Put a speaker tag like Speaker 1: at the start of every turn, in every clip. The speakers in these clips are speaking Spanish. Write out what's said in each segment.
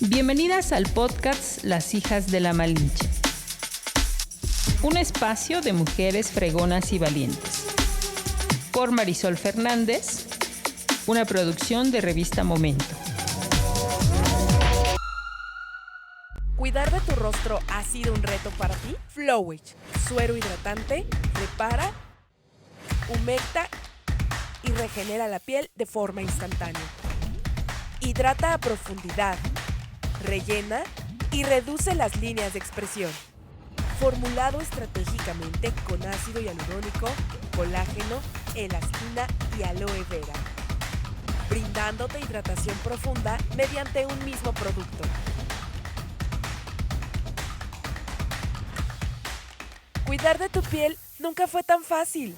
Speaker 1: Bienvenidas al podcast Las Hijas de la Malinche. Un espacio de mujeres fregonas y valientes. Por Marisol Fernández, una producción de Revista Momento.
Speaker 2: ¿Cuidar de tu rostro ha sido un reto para ti? Flowage, suero hidratante, repara, humecta y regenera la piel de forma instantánea. Hidrata a profundidad, rellena y reduce las líneas de expresión. Formulado estratégicamente con ácido hialurónico, colágeno, elastina y aloe vera, brindándote hidratación profunda mediante un mismo producto. Cuidar de tu piel nunca fue tan fácil.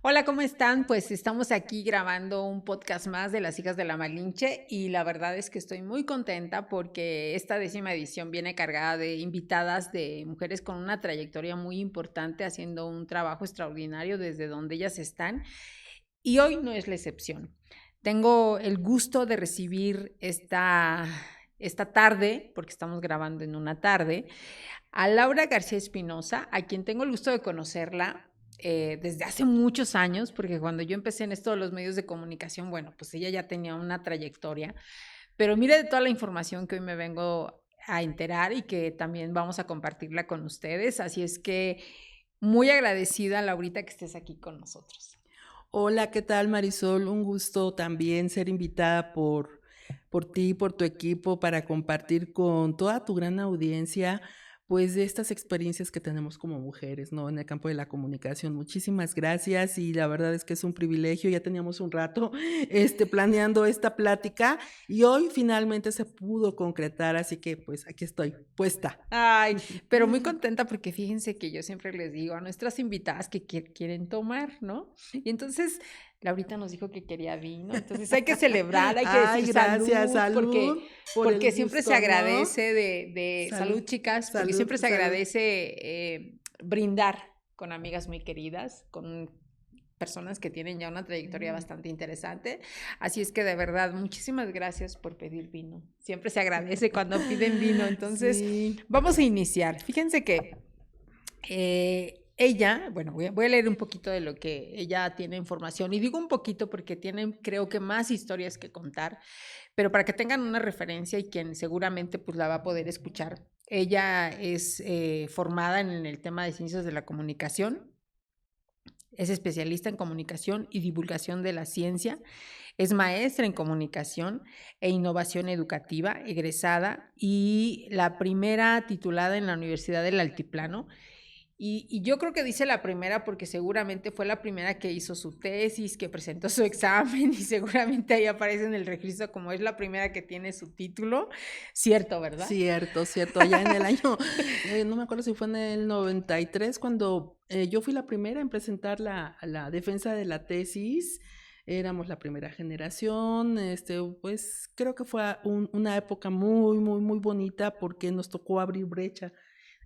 Speaker 1: Hola, ¿cómo están? Pues estamos aquí grabando un podcast más de Las Hijas de la Malinche y la verdad es que estoy muy contenta porque esta 10ª edición viene cargada de invitadas de mujeres con una trayectoria muy importante, haciendo un trabajo extraordinario desde donde ellas están, y hoy no es la excepción. Tengo el gusto de recibir esta tarde, porque estamos grabando en una tarde, a Laura García Espinosa, a quien tengo el gusto de conocerla desde hace muchos años, porque cuando yo empecé en esto de los medios de comunicación, bueno, pues ella ya tenía una trayectoria, pero mire de toda la información que hoy me vengo a enterar y que también vamos a compartirla con ustedes, así es que muy agradecida, Laurita, que estés aquí con nosotros.
Speaker 3: Hola, ¿qué tal, Marisol? Un gusto también ser invitada por ti, por tu equipo, para compartir con toda tu gran audiencia, pues, de estas experiencias que tenemos como mujeres, ¿no?, en el campo de la comunicación. Muchísimas gracias, y la verdad es que es un privilegio. Ya teníamos un rato, planeando esta plática, y hoy finalmente se pudo concretar, así que, pues, aquí estoy, puesta.
Speaker 1: Ay, pero muy contenta porque fíjense que yo siempre les digo a nuestras invitadas que quieren tomar, ¿no? Y entonces Laurita nos dijo que quería vino, entonces hay que celebrar, hay que decir
Speaker 3: gracias,
Speaker 1: salud, porque siempre
Speaker 3: gusto,
Speaker 1: se agradece
Speaker 3: ¿no?
Speaker 1: de salud, chicas, porque
Speaker 3: salud,
Speaker 1: siempre se
Speaker 3: salud.
Speaker 1: agradece brindar con amigas muy queridas, con personas que tienen ya una trayectoria bastante interesante, así es que de verdad, muchísimas gracias por pedir vino, siempre se agradece cuando piden vino, entonces
Speaker 3: Sí.
Speaker 1: Vamos a iniciar. Fíjense que ella, bueno, voy a leer un poquito de lo que ella tiene información, y digo un poquito porque tienen, creo que, más historias que contar, pero para que tengan una referencia y quien seguramente pues la va a poder escuchar. Ella es formada en el tema de ciencias de la comunicación, es especialista en comunicación y divulgación de la ciencia, es maestra en comunicación e innovación educativa, egresada y la primera titulada en la Universidad del Altiplano. Y yo creo que dice la primera porque seguramente fue la primera que hizo su tesis, que presentó su examen, y seguramente ahí aparece en el registro como es la primera que tiene su título. Cierto, ¿verdad?
Speaker 3: Cierto, allá en el año, no me acuerdo si fue en el 93, cuando yo fui la primera en presentar la defensa de la tesis. Éramos la primera generación, pues creo que fue una época muy, muy, muy bonita porque nos tocó abrir brecha.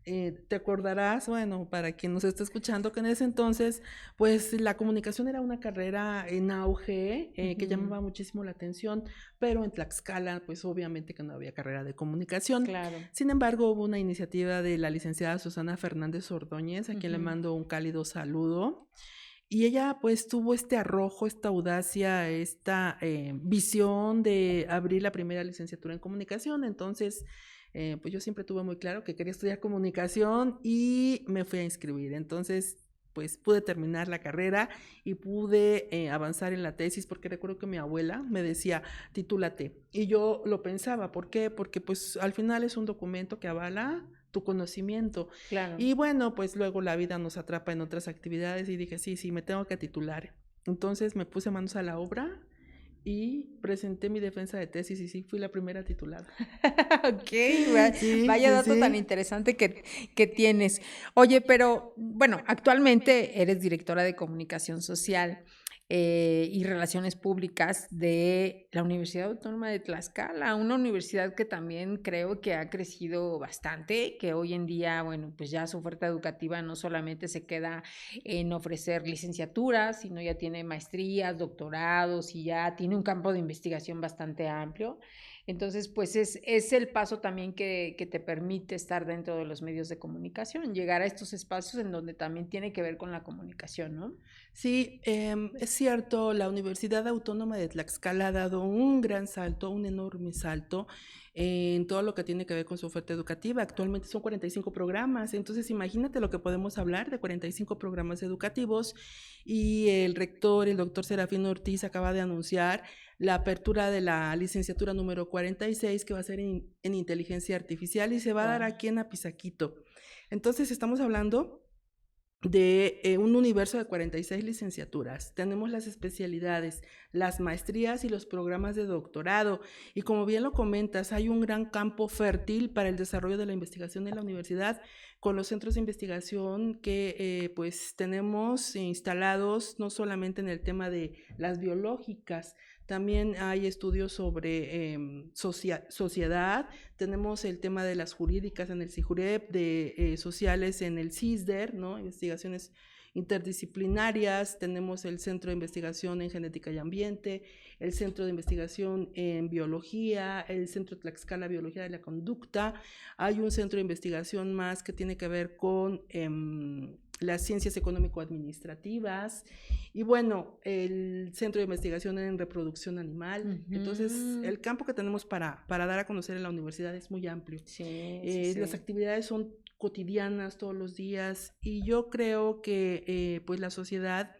Speaker 3: Te acordarás, bueno, para quien nos esté escuchando, que en ese entonces, pues la comunicación era una carrera en auge, que llamaba muchísimo la atención, pero en Tlaxcala, pues obviamente que no había carrera de comunicación.
Speaker 1: Claro.
Speaker 3: Sin embargo, hubo una iniciativa de la licenciada Susana Fernández Ordóñez, a quien le mando un cálido saludo. Y ella pues tuvo este arrojo, esta audacia, esta visión de abrir la primera licenciatura en comunicación. Entonces, pues yo siempre tuve muy claro que quería estudiar comunicación y me fui a inscribir. Entonces, pues pude terminar la carrera y pude avanzar en la tesis, porque recuerdo que mi abuela me decía, titúlate. Y yo lo pensaba, ¿por qué? Porque pues al final es un documento que avala tu conocimiento.
Speaker 1: Claro.
Speaker 3: Y bueno, pues luego la vida nos atrapa en otras actividades y dije, sí, me tengo que titular. Entonces me puse manos a la obra y presenté mi defensa de tesis y sí, fui la primera titulada.
Speaker 1: Ok, vaya dato tan interesante que tienes. Oye, pero bueno, actualmente eres directora de comunicación social. y Relaciones Públicas de la Universidad Autónoma de Tlaxcala, una universidad que también creo que ha crecido bastante, que hoy en día, bueno, pues ya su oferta educativa no solamente se queda en ofrecer licenciaturas, sino ya tiene maestrías, doctorados y ya tiene un campo de investigación bastante amplio. Entonces, pues es el paso también que te permite estar dentro de los medios de comunicación, llegar a estos espacios en donde también tiene que ver con la comunicación, ¿no?
Speaker 3: Sí, es cierto, la Universidad Autónoma de Tlaxcala ha dado un gran salto, un enorme salto en todo lo que tiene que ver con su oferta educativa. Actualmente son 45 programas, entonces imagínate lo que podemos hablar de 45 programas educativos, y el rector, el doctor Serafín Ortiz, acaba de anunciar la apertura de la licenciatura número 46, que va a ser en inteligencia artificial y se va a dar aquí en Apizaquito. Entonces estamos hablando de un universo de 46 licenciaturas. Tenemos las especialidades, las maestrías y los programas de doctorado. Y como bien lo comentas, hay un gran campo fértil para el desarrollo de la investigación en la universidad, con los centros de investigación que pues tenemos instalados no solamente en el tema de las biológicas, también hay estudios sobre sociedad, tenemos el tema de las jurídicas en el CIJUREP, de sociales en el CISDER, ¿no? Investigaciones interdisciplinarias, tenemos el Centro de Investigación en Genética y Ambiente, el Centro de Investigación en Biología, el Centro Tlaxcala Biología de la Conducta, hay un centro de investigación más que tiene que ver con las ciencias económico-administrativas, y bueno, el Centro de Investigación en Reproducción Animal. Entonces, el campo que tenemos para dar a conocer en la universidad es muy amplio.
Speaker 1: Sí.
Speaker 3: Las actividades son cotidianas todos los días, y yo creo que pues la sociedad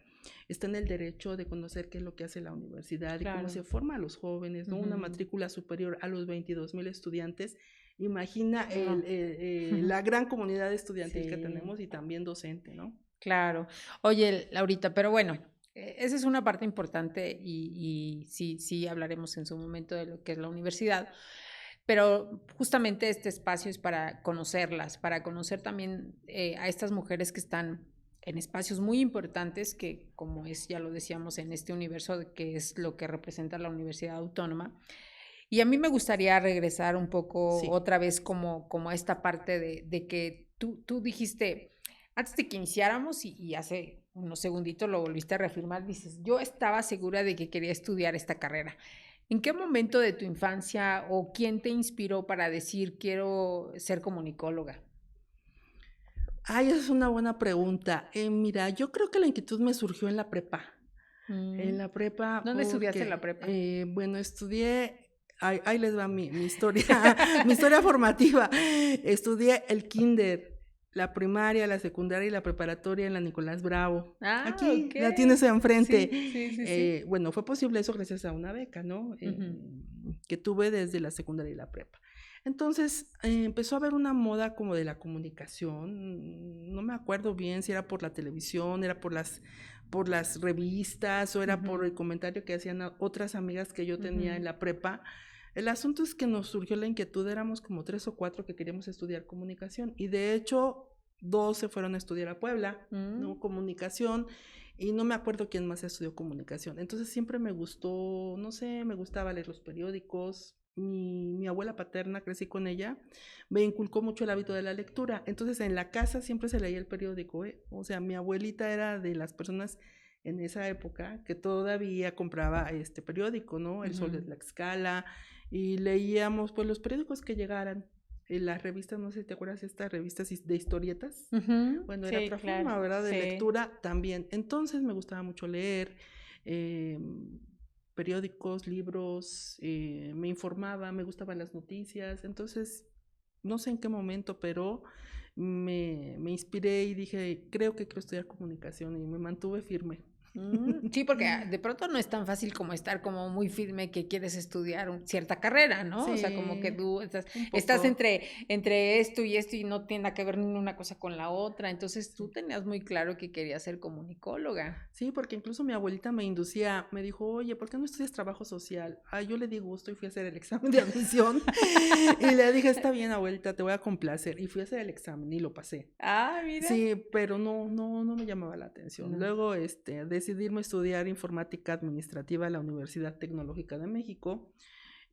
Speaker 3: está en el derecho de conocer qué es lo que hace la universidad, claro, y cómo se forma a los jóvenes, ¿no? Una matrícula superior a los 22,000 estudiantes. Imagina la gran comunidad estudiantil que tenemos, y también docente, ¿no?
Speaker 1: Claro. Oye, Laurita, pero bueno, esa es una parte importante y sí hablaremos en su momento de lo que es la universidad, pero justamente este espacio es para conocerlas, para conocer también a estas mujeres que están en espacios muy importantes que, como ya lo decíamos, en este universo que es lo que representa la Universidad Autónoma. Y a mí me gustaría regresar un poco otra vez como a esta parte de que tú dijiste, antes de que iniciáramos y hace unos segunditos lo volviste a reafirmar, dices, yo estaba segura de que quería estudiar esta carrera. ¿En qué momento de tu infancia o quién te inspiró para decir quiero ser comunicóloga?
Speaker 3: Ay, es una buena pregunta. Mira, yo creo que la inquietud me surgió en la prepa. En la prepa.
Speaker 1: ¿Dónde estudiaste en la prepa?
Speaker 3: Bueno, estudié, ahí les va mi historia, mi historia formativa. Estudié el kinder, la primaria, la secundaria y la preparatoria en la Nicolás Bravo. Aquí, okay, la tienes enfrente. Sí. Bueno, fue posible eso gracias a una beca, ¿no? Que tuve desde la secundaria y la prepa. Entonces empezó a haber una moda como de la comunicación, no me acuerdo bien si era por la televisión, era por las revistas o era por el comentario que hacían otras amigas que yo tenía en la prepa. El asunto es que nos surgió la inquietud, éramos como 3 o 4 que queríamos estudiar comunicación, y de hecho 2 se fueron a estudiar a Puebla, ¿no? Comunicación, y no me acuerdo quién más estudió comunicación. Entonces siempre me gustó, no sé, me gustaba leer los periódicos. Mi abuela paterna, crecí con ella, me inculcó mucho el hábito de la lectura. Entonces en la casa siempre se leía el periódico, O sea, mi abuelita era de las personas en esa época que todavía compraba este periódico, ¿no? El Sol de Tlaxcala, y leíamos pues los periódicos que llegaran. En las revistas, no sé si te acuerdas, estas revistas de historietas. Bueno, era otra forma, ¿verdad? De lectura también. Entonces me gustaba mucho leer periódicos, libros, me informaba, me gustaban las noticias. Entonces, no sé en qué momento, pero me inspiré y dije, creo que quiero estudiar comunicación, y me mantuve firme.
Speaker 1: Sí, porque de pronto no es tan fácil como estar como muy firme que quieres estudiar cierta carrera, ¿no?
Speaker 3: Sí,
Speaker 1: o sea, como que tú estás entre esto y no tiene nada que ver ni una cosa con la otra. Entonces tú tenías muy claro que querías ser comunicóloga.
Speaker 3: Sí, porque incluso mi abuelita me inducía, me dijo, oye, ¿por qué no estudias trabajo social? Yo le di gusto y fui a hacer el examen de admisión. Y le dije, está bien, abuelita, te voy a complacer. Y fui a hacer el examen y lo pasé.
Speaker 1: Mira.
Speaker 3: Sí, pero no me llamaba la atención. Luego, decidirme estudiar informática administrativa en la Universidad Tecnológica de México,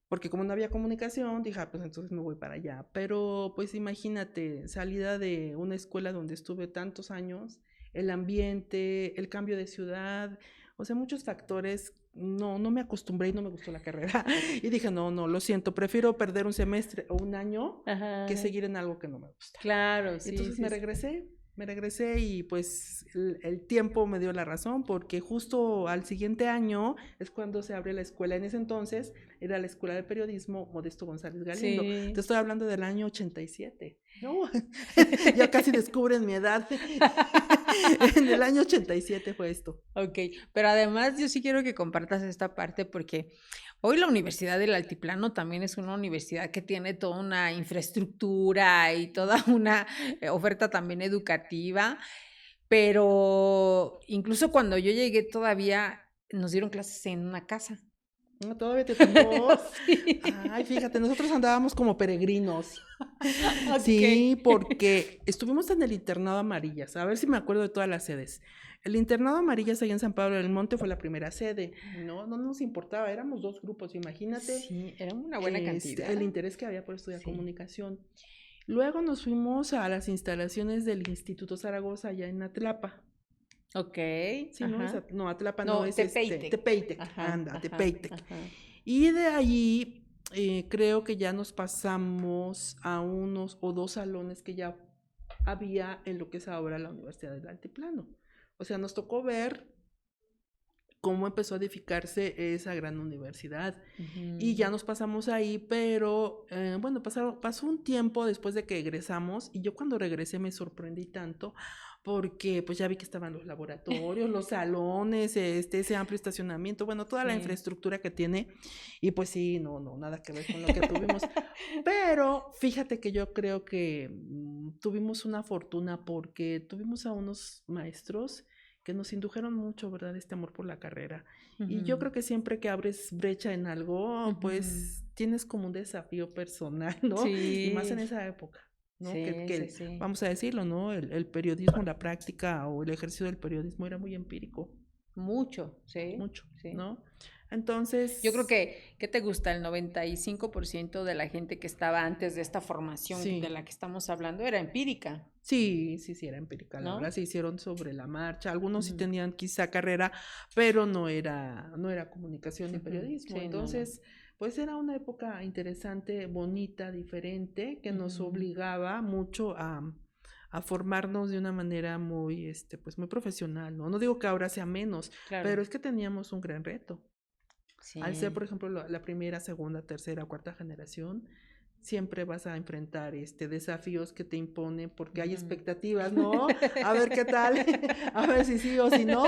Speaker 3: porque como no había comunicación, dije, pues entonces me voy para allá. Pero pues imagínate, salida de una escuela donde estuve tantos años, el ambiente, el cambio de ciudad, o sea, muchos factores, no me acostumbré y no me gustó la carrera. Y dije, no, lo siento, prefiero perder un semestre o un año que seguir en algo que no me gusta.
Speaker 1: Claro, sí.
Speaker 3: Entonces
Speaker 1: sí,
Speaker 3: me regresé y pues el tiempo me dio la razón, porque justo al siguiente año es cuando se abre la escuela. En ese entonces era la Escuela de Periodismo Modesto González Galindo.
Speaker 1: Sí.
Speaker 3: Te estoy hablando del año 87. No, ya casi descubren mi edad. En el año 87 fue esto.
Speaker 1: Ok, pero además yo sí quiero que compartas esta parte porque hoy la Universidad del Altiplano también es una universidad que tiene toda una infraestructura y toda una oferta también educativa, pero incluso cuando yo llegué todavía nos dieron clases en una casa.
Speaker 3: No, todavía te tocó.
Speaker 1: Sí.
Speaker 3: Ay, fíjate, nosotros andábamos como peregrinos.
Speaker 1: Ok.
Speaker 3: Sí, porque estuvimos en el internado Amarillas. A ver si me acuerdo de todas las sedes. El internado Amarillas allá en San Pablo del Monte fue la primera sede. No nos importaba, éramos 2 grupos, imagínate.
Speaker 1: Sí, era una buena cantidad.
Speaker 3: El interés que había por estudiar
Speaker 1: Sí.
Speaker 3: comunicación. Luego nos fuimos a las instalaciones del Instituto Zaragoza allá en Atlapa.
Speaker 1: Ok.
Speaker 3: Sí, ¿no?
Speaker 1: Ajá.
Speaker 3: No, Atlapa
Speaker 1: No,
Speaker 3: no, es
Speaker 1: Tepeitec.
Speaker 3: Tepeitec,
Speaker 1: Ajá,
Speaker 3: anda,
Speaker 1: ajá,
Speaker 3: Tepeitec.
Speaker 1: ajá.
Speaker 3: Y de allí creo que ya nos pasamos a unos o 2 salones que ya había en lo que es ahora la Universidad del Altiplano. O sea, nos tocó ver cómo empezó a edificarse esa gran universidad. Y ya nos pasamos ahí, pero bueno, pasó un tiempo después de que egresamos, y yo cuando regresé me sorprendí tanto, porque pues ya vi que estaban los laboratorios, los salones, ese amplio estacionamiento, bueno, toda la
Speaker 1: Sí.
Speaker 3: infraestructura que tiene, y pues sí, no, nada que ver con lo que tuvimos. Pero fíjate que yo creo que tuvimos una fortuna porque tuvimos a unos maestros que nos indujeron mucho, ¿verdad? Este amor por la carrera. Y yo creo que siempre que abres brecha en algo, pues tienes como un desafío personal, ¿no? Y más en
Speaker 1: Sí.
Speaker 3: esa época, ¿no?
Speaker 1: Sí,
Speaker 3: Que
Speaker 1: sí.
Speaker 3: vamos a decirlo, ¿no? El periodismo, la práctica o el ejercicio del periodismo era muy empírico,
Speaker 1: Mucho, sí.
Speaker 3: mucho,
Speaker 1: Sí.
Speaker 3: ¿no? Entonces...
Speaker 1: Yo creo que, ¿qué te gusta? El 95% de la gente que estaba antes de esta formación
Speaker 3: Sí.
Speaker 1: de la que estamos hablando era empírica,
Speaker 3: Sí, era empírica, la
Speaker 1: ¿no?
Speaker 3: verdad, se hicieron sobre la marcha. Algunos sí
Speaker 1: Ujú.
Speaker 3: tenían quizá carrera, pero no era comunicación ni
Speaker 1: Ujú.
Speaker 3: periodismo.
Speaker 1: Sí, no, no.
Speaker 3: Entonces, pues era una época interesante, bonita, diferente, que nos
Speaker 1: Ujú.
Speaker 3: obligaba mucho a formarnos de una manera muy, pues muy profesional, ¿no? No digo que ahora sea menos,
Speaker 1: Claro.
Speaker 3: pero es que teníamos un gran reto.
Speaker 1: Sí.
Speaker 3: Al ser, por ejemplo, la primera, segunda, tercera, cuarta generación, siempre vas a enfrentar desafíos que te imponen porque hay
Speaker 1: Ujú.
Speaker 3: expectativas, ¿no? A ver qué tal, a ver si sí o si no.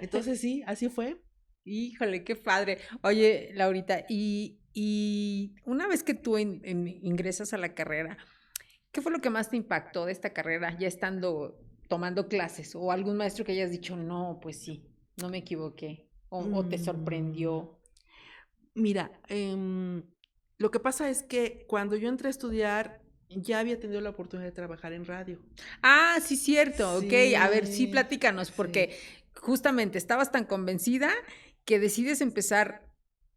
Speaker 3: Entonces sí, así fue.
Speaker 1: Híjole, qué padre. Oye, Laurita, y una vez que tú ingresas a la carrera, ¿qué fue lo que más te impactó de esta carrera ya estando tomando clases? ¿O algún maestro que hayas dicho, no, pues sí, no me equivoqué? ¿O te
Speaker 3: Mm,
Speaker 1: sorprendió?
Speaker 3: Mira, lo que pasa es que cuando yo entré a estudiar, ya había tenido la oportunidad de trabajar en radio.
Speaker 1: Ah, sí, cierto, ok. A ver, sí,
Speaker 3: Sí,
Speaker 1: platícanos,
Speaker 3: sí.
Speaker 1: porque justamente estabas tan convencida que decides empezar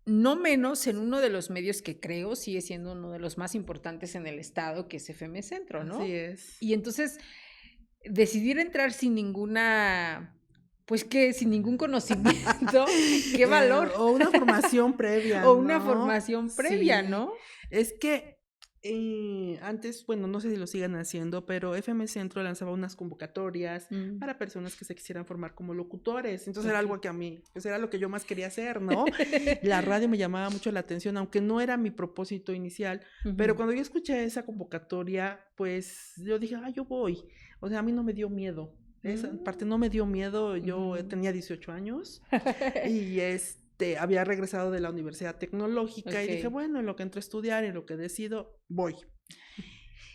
Speaker 1: no menos en uno de los medios que creo sigue siendo uno de los más importantes en el estado, que es FM Centro, ¿no?
Speaker 3: Así es.
Speaker 1: Y entonces decidir entrar sin ninguna, pues que sin ningún conocimiento, qué valor.
Speaker 3: O una formación previa,
Speaker 1: O una
Speaker 3: ¿no?
Speaker 1: formación previa,
Speaker 3: Sí.
Speaker 1: ¿no?
Speaker 3: Es que antes, bueno, no sé si lo sigan haciendo, pero FM Centro lanzaba unas convocatorias
Speaker 1: Mm.
Speaker 3: para personas que se quisieran formar como locutores. Entonces era
Speaker 1: Ok.
Speaker 3: algo que a mí, pues era lo que yo más quería hacer, ¿no? La radio me llamaba mucho la atención, aunque no era mi propósito inicial. Pero
Speaker 1: Ujú.
Speaker 3: cuando yo escuché esa convocatoria, pues yo dije, yo voy. O sea, a mí no me dio miedo. Esa parte no me dio miedo. Yo
Speaker 1: Ujú.
Speaker 3: tenía 18 años y había regresado de la Universidad Tecnológica y dije,
Speaker 1: Ok.
Speaker 3: bueno, en lo que entro a estudiar, en lo que decido, voy.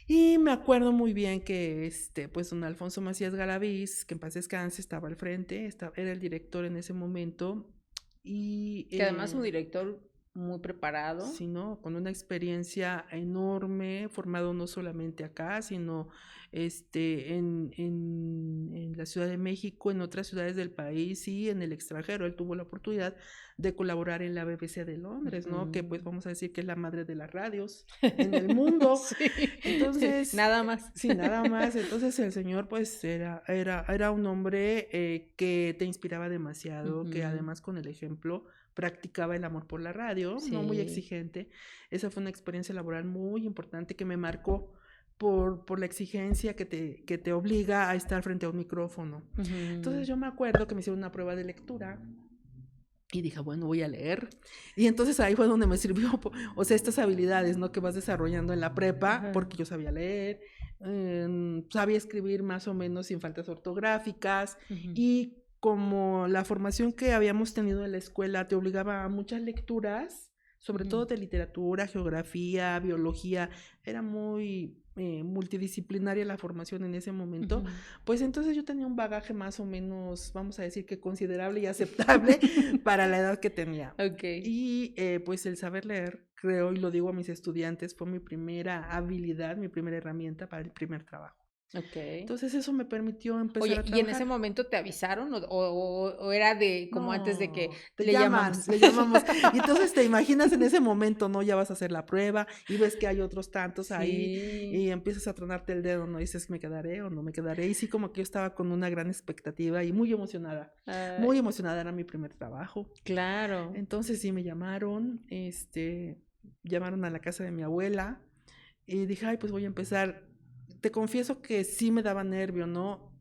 Speaker 3: Y me acuerdo muy bien que pues don Alfonso Macías Galaviz, que en paz descanse, estaba al frente, era el director en ese momento. Y
Speaker 1: Que además su director muy preparado.
Speaker 3: Sí, ¿no? Con una experiencia enorme, formado no solamente acá, sino en la Ciudad de México, en otras ciudades del país y en el extranjero. Él tuvo la oportunidad de colaborar en la BBC de Londres, ¿no? Que pues vamos a decir que es la madre de las radios en el mundo.
Speaker 1: Sí.
Speaker 3: Entonces,
Speaker 1: nada más.
Speaker 3: Sí, nada más. Entonces el señor pues era un hombre que te inspiraba demasiado, que además con el ejemplo practicaba el amor por la radio, no muy
Speaker 1: Sí.
Speaker 3: exigente. Esa fue una experiencia laboral muy importante que me marcó por la exigencia que te obliga a estar frente a un micrófono. Entonces yo me acuerdo que me hicieron una prueba de lectura y dije, bueno, voy a leer. Y entonces ahí fue donde me sirvió, o sea, estas habilidades, ¿no? Que vas desarrollando en la prepa, porque yo sabía leer, sabía escribir más o menos sin faltas ortográficas, y como la formación que habíamos tenido en la escuela te obligaba a muchas lecturas, sobre todo de literatura, geografía, biología, era muy multidisciplinaria la formación en ese momento, pues entonces yo tenía un bagaje más o menos, vamos a decir que considerable y aceptable para la edad que tenía. Y pues el saber leer, creo, y lo digo a mis estudiantes, fue mi primera habilidad, mi primera herramienta para el primer trabajo. Entonces eso me permitió empezar a trabajar.
Speaker 1: ¿Y en ese momento te avisaron o era de como antes de que
Speaker 3: le llamamos? Y entonces te imaginas en ese momento, ¿no? Ya vas a hacer la prueba y ves que hay otros tantos ahí y empiezas a tronarte el dedo, ¿no? Y dices, ¿me quedaré o no me quedaré? Y sí, como que yo estaba con una gran expectativa y muy emocionada. Muy emocionada, era mi primer trabajo.
Speaker 1: Claro.
Speaker 3: Entonces sí me llamaron, llamaron a la casa de mi abuela y dije, ay, pues voy a empezar. Te confieso que sí me daba nervio, ¿no?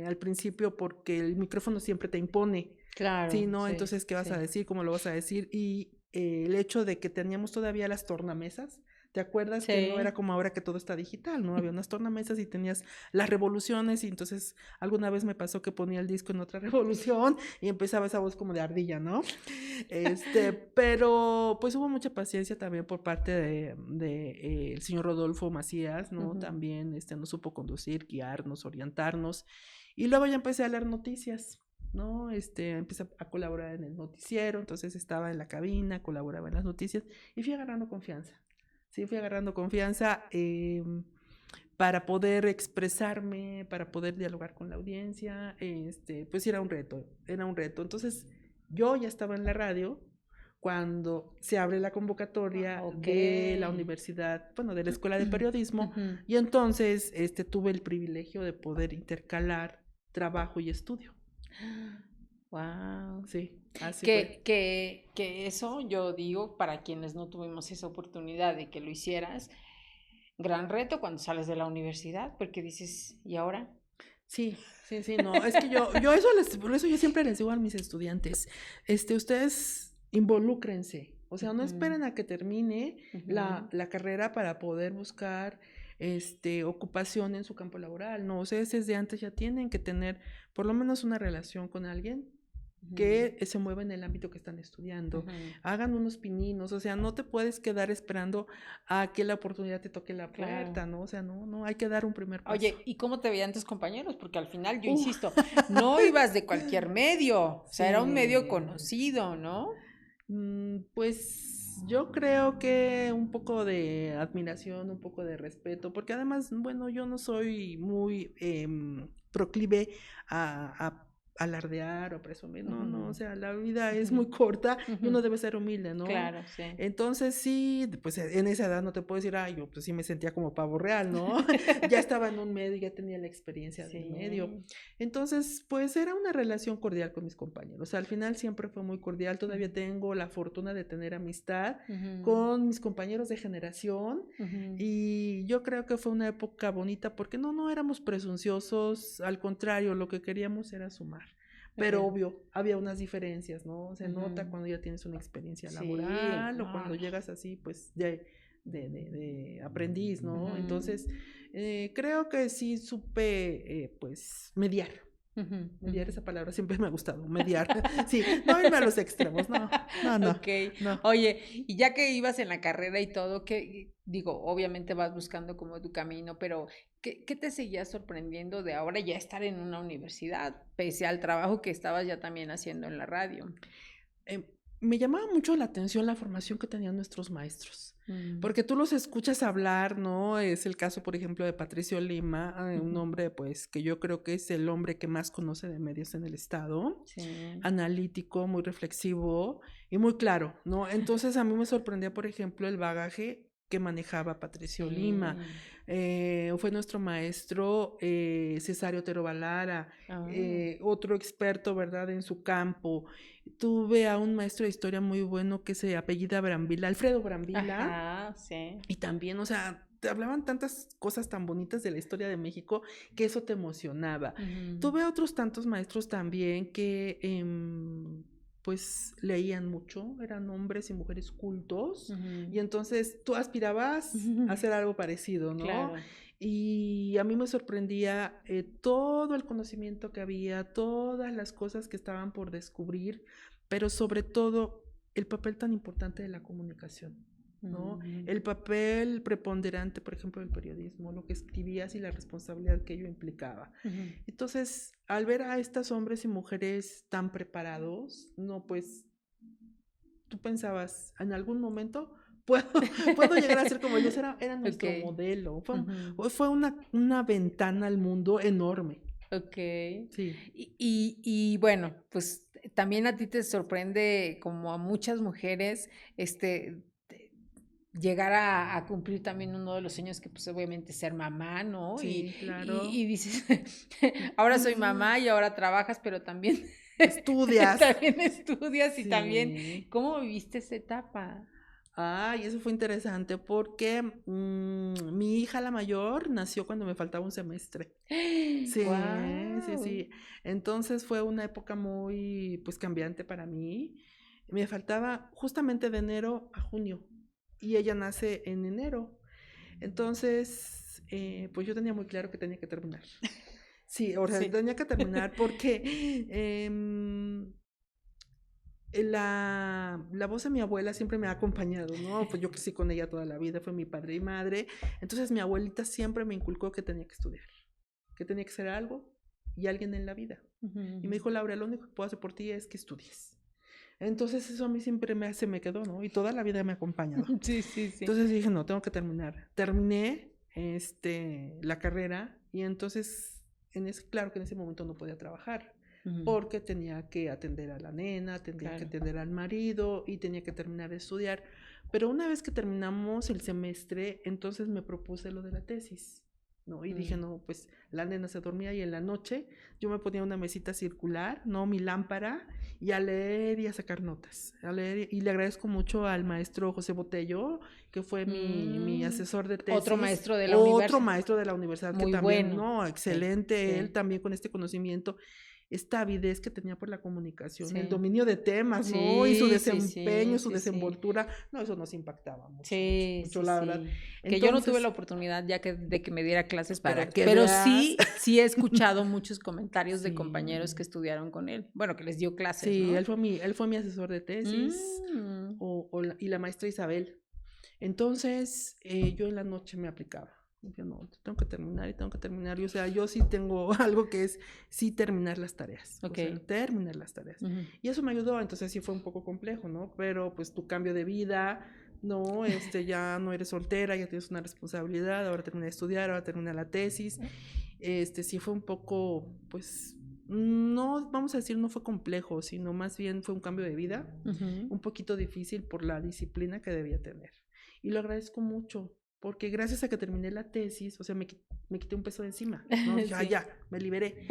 Speaker 3: Al principio porque el micrófono siempre te impone.
Speaker 1: Claro.
Speaker 3: Sí, ¿no? Entonces, ¿qué vas a decir? ¿Cómo lo vas a decir? Y el hecho de que teníamos todavía las tornamesas, ¿te acuerdas que no era como ahora que todo está digital, ¿no? Había unas tornamesas y tenías las revoluciones y entonces alguna vez me pasó que ponía el disco en otra revolución y empezaba esa voz como de ardilla, ¿no? Pero pues hubo mucha paciencia también por parte de el señor Rodolfo Macías, ¿no? También nos supo conducir, guiarnos, orientarnos. Y luego ya empecé a leer noticias, ¿no? Empecé a colaborar en el noticiero, entonces estaba en la cabina, colaboraba en las noticias y fui agarrando confianza. Sí, fui agarrando confianza para poder expresarme, para poder dialogar con la audiencia, pues era un reto. Entonces, yo ya estaba en la radio cuando se abre la convocatoria de la universidad, bueno, de la Escuela de Periodismo, y entonces tuve el privilegio de poder intercalar trabajo y estudio.
Speaker 1: Wow.
Speaker 3: Sí, así
Speaker 1: fue. Que eso yo digo, para quienes no tuvimos esa oportunidad de que lo hicieras, gran reto cuando sales de la universidad, porque dices, ¿y ahora?
Speaker 3: Sí, no, es que yo por eso yo siempre les digo a mis estudiantes, ustedes involúcrense, o sea, no esperen a que termine la carrera para poder buscar ocupación en su campo laboral, no, o sea, desde antes ya tienen que tener por lo menos una relación con alguien que se mueva en el ámbito que están estudiando, hagan unos pininos, o sea, no te puedes quedar esperando a que la oportunidad te toque la puerta, ¿no? O sea, no, hay que dar un primer paso.
Speaker 1: Oye, ¿y cómo te veían tus compañeros? Porque al final, yo insisto, no ibas de cualquier medio, o sea, era un medio conocido, ¿no?
Speaker 3: Pues yo creo que un poco de admiración, un poco de respeto, porque además, bueno, yo no soy muy proclive a alardear o presumir, no, o sea, la vida es muy corta y uno debe ser humilde, ¿no?
Speaker 1: Claro, sí.
Speaker 3: Entonces sí, pues en esa edad no te puedo decir, ay, yo pues sí me sentía como pavo real, ¿no? Ya estaba en un medio, ya tenía la experiencia del medio. Entonces, pues era una relación cordial con mis compañeros. Al final siempre fue muy cordial, todavía tengo la fortuna de tener amistad con mis compañeros de generación y yo creo que fue una época bonita porque no éramos presunciosos, al contrario, lo que queríamos era sumar. Pero obvio, había unas diferencias, ¿no? Se nota cuando ya tienes una experiencia laboral o cuando llegas así, pues, de aprendiz, ¿no? Entonces, creo que sí supe, pues, mediar. Mediar, esa palabra siempre me ha gustado, mediar. Sí, no irme a los extremos, no.
Speaker 1: No. Oye, y ya que ibas en la carrera y todo, que digo, obviamente vas buscando como tu camino, pero ¿qué te seguía sorprendiendo de ahora ya estar en una universidad, pese al trabajo que estabas ya también haciendo en la radio?
Speaker 3: me llamaba mucho la atención la formación que tenían nuestros maestros. Porque tú los escuchas hablar, ¿no? Es el caso, por ejemplo, de Patricio Lima, un hombre, pues, que yo creo que es el hombre que más conoce de medios en el estado, analítico, muy reflexivo y muy claro, ¿no? Entonces a mí me sorprendía, por ejemplo, el bagaje que manejaba Patricio Lima. Fue nuestro maestro Cesario Otero Valara, otro experto, ¿verdad?, en su campo. Tuve a un maestro de historia muy bueno que se apellida Brambila, Alfredo Brambila.
Speaker 1: Ajá, sí.
Speaker 3: Y también, o sea, te hablaban tantas cosas tan bonitas de la historia de México que eso te emocionaba. Tuve otros tantos maestros también que pues leían mucho, eran hombres y mujeres cultos, y entonces tú aspirabas a hacer algo parecido, ¿no?
Speaker 1: Claro.
Speaker 3: Y a mí me sorprendía todo el conocimiento que había, todas las cosas que estaban por descubrir, pero sobre todo el papel tan importante de la comunicación, ¿no? El papel preponderante, por ejemplo, del periodismo, lo que escribías y la responsabilidad que ello implicaba. Entonces, al ver a estos hombres y mujeres tan preparados, no, pues, tú pensabas, en algún momento puedo llegar a ser como ellos, era nuestro modelo, fue una ventana al mundo enorme.
Speaker 1: Ok.
Speaker 3: Sí.
Speaker 1: Y bueno, pues también a ti te sorprende, como a muchas mujeres, llegar a cumplir también uno de los sueños que pues obviamente ser mamá, ¿no?
Speaker 3: Sí, claro.
Speaker 1: Y dices, ahora soy mamá y ahora trabajas, pero también
Speaker 3: estudias.
Speaker 1: también estudias y
Speaker 3: Sí.
Speaker 1: también, ¿cómo viviste esa etapa?
Speaker 3: Ay, eso fue interesante porque mi hija la mayor nació cuando me faltaba un semestre. Sí,
Speaker 1: ¡Guau!
Speaker 3: sí. Entonces fue una época muy, pues, cambiante para mí. Me faltaba justamente de enero a junio y ella nace en enero. Entonces, pues yo tenía muy claro que tenía que terminar. Sí, o sea,
Speaker 1: Sí.
Speaker 3: tenía que terminar porque la voz de mi abuela siempre me ha acompañado, ¿no? Pues yo crecí con ella toda la vida, fue mi padre y madre. Entonces mi abuelita siempre me inculcó que tenía que estudiar, que tenía que ser algo y alguien en la vida. Y me dijo, Laura, lo único que puedo hacer por ti es que estudies. Entonces eso a mí siempre se me quedó, ¿no? Y toda la vida me ha acompañado.
Speaker 1: Sí, sí, sí.
Speaker 3: Entonces dije, no, tengo que terminar. Terminé la carrera y entonces, claro que en ese momento no podía trabajar porque tenía que atender a la nena, tenía que atender al marido y tenía que terminar de estudiar. Pero una vez que terminamos el semestre, entonces me propuse lo de la tesis, ¿no? Y dije, no, pues la nena se dormía y en la noche yo me ponía una mesita circular, ¿no? Mi lámpara, y a leer y a sacar notas, a leer, y le agradezco mucho al maestro José Botello, que fue mi asesor de tesis.
Speaker 1: Otro maestro de la universidad.
Speaker 3: Otro maestro de la universidad.
Speaker 1: Muy
Speaker 3: que también,
Speaker 1: bueno.
Speaker 3: no, excelente,
Speaker 1: Sí.
Speaker 3: él también con este conocimiento, esta avidez que tenía por la comunicación,
Speaker 1: Sí.
Speaker 3: el dominio de temas, ¿no?
Speaker 1: Sí,
Speaker 3: Y su
Speaker 1: sí,
Speaker 3: desempeño,
Speaker 1: sí,
Speaker 3: su
Speaker 1: sí,
Speaker 3: desenvoltura, no, eso nos impactaba mucho,
Speaker 1: Sí,
Speaker 3: mucho,
Speaker 1: sí,
Speaker 3: la
Speaker 1: sí.
Speaker 3: verdad.
Speaker 1: Que yo no tuve la oportunidad ya de que me diera clases,
Speaker 3: Para que
Speaker 1: pero
Speaker 3: veas.
Speaker 1: sí he escuchado muchos comentarios de
Speaker 3: Sí.
Speaker 1: compañeros que estudiaron con él. Bueno, que les dio clases,
Speaker 3: Sí,
Speaker 1: ¿no?
Speaker 3: él fue mi asesor de tesis, y la maestra Isabel. Entonces, yo en la noche me aplicaba. Dije, no, tengo que terminar y tengo que terminar. Y, o sea, yo sí tengo algo que es sí terminar las tareas.
Speaker 1: Ok.
Speaker 3: O sea, terminar las tareas. Y eso me ayudó, entonces sí fue un poco complejo, ¿no? Pero pues tu cambio de vida, ¿no? Ya no eres soltera, ya tienes una responsabilidad, ahora terminé de estudiar, ahora termina la tesis. Sí fue un poco, pues, no, vamos a decir, no fue complejo, sino más bien fue un cambio de vida, un poquito difícil por la disciplina que debía tener. Y lo agradezco mucho, porque gracias a que terminé la tesis, o sea, me quité un peso de encima, ¿no? Dije,
Speaker 1: Sí.
Speaker 3: ya, me liberé.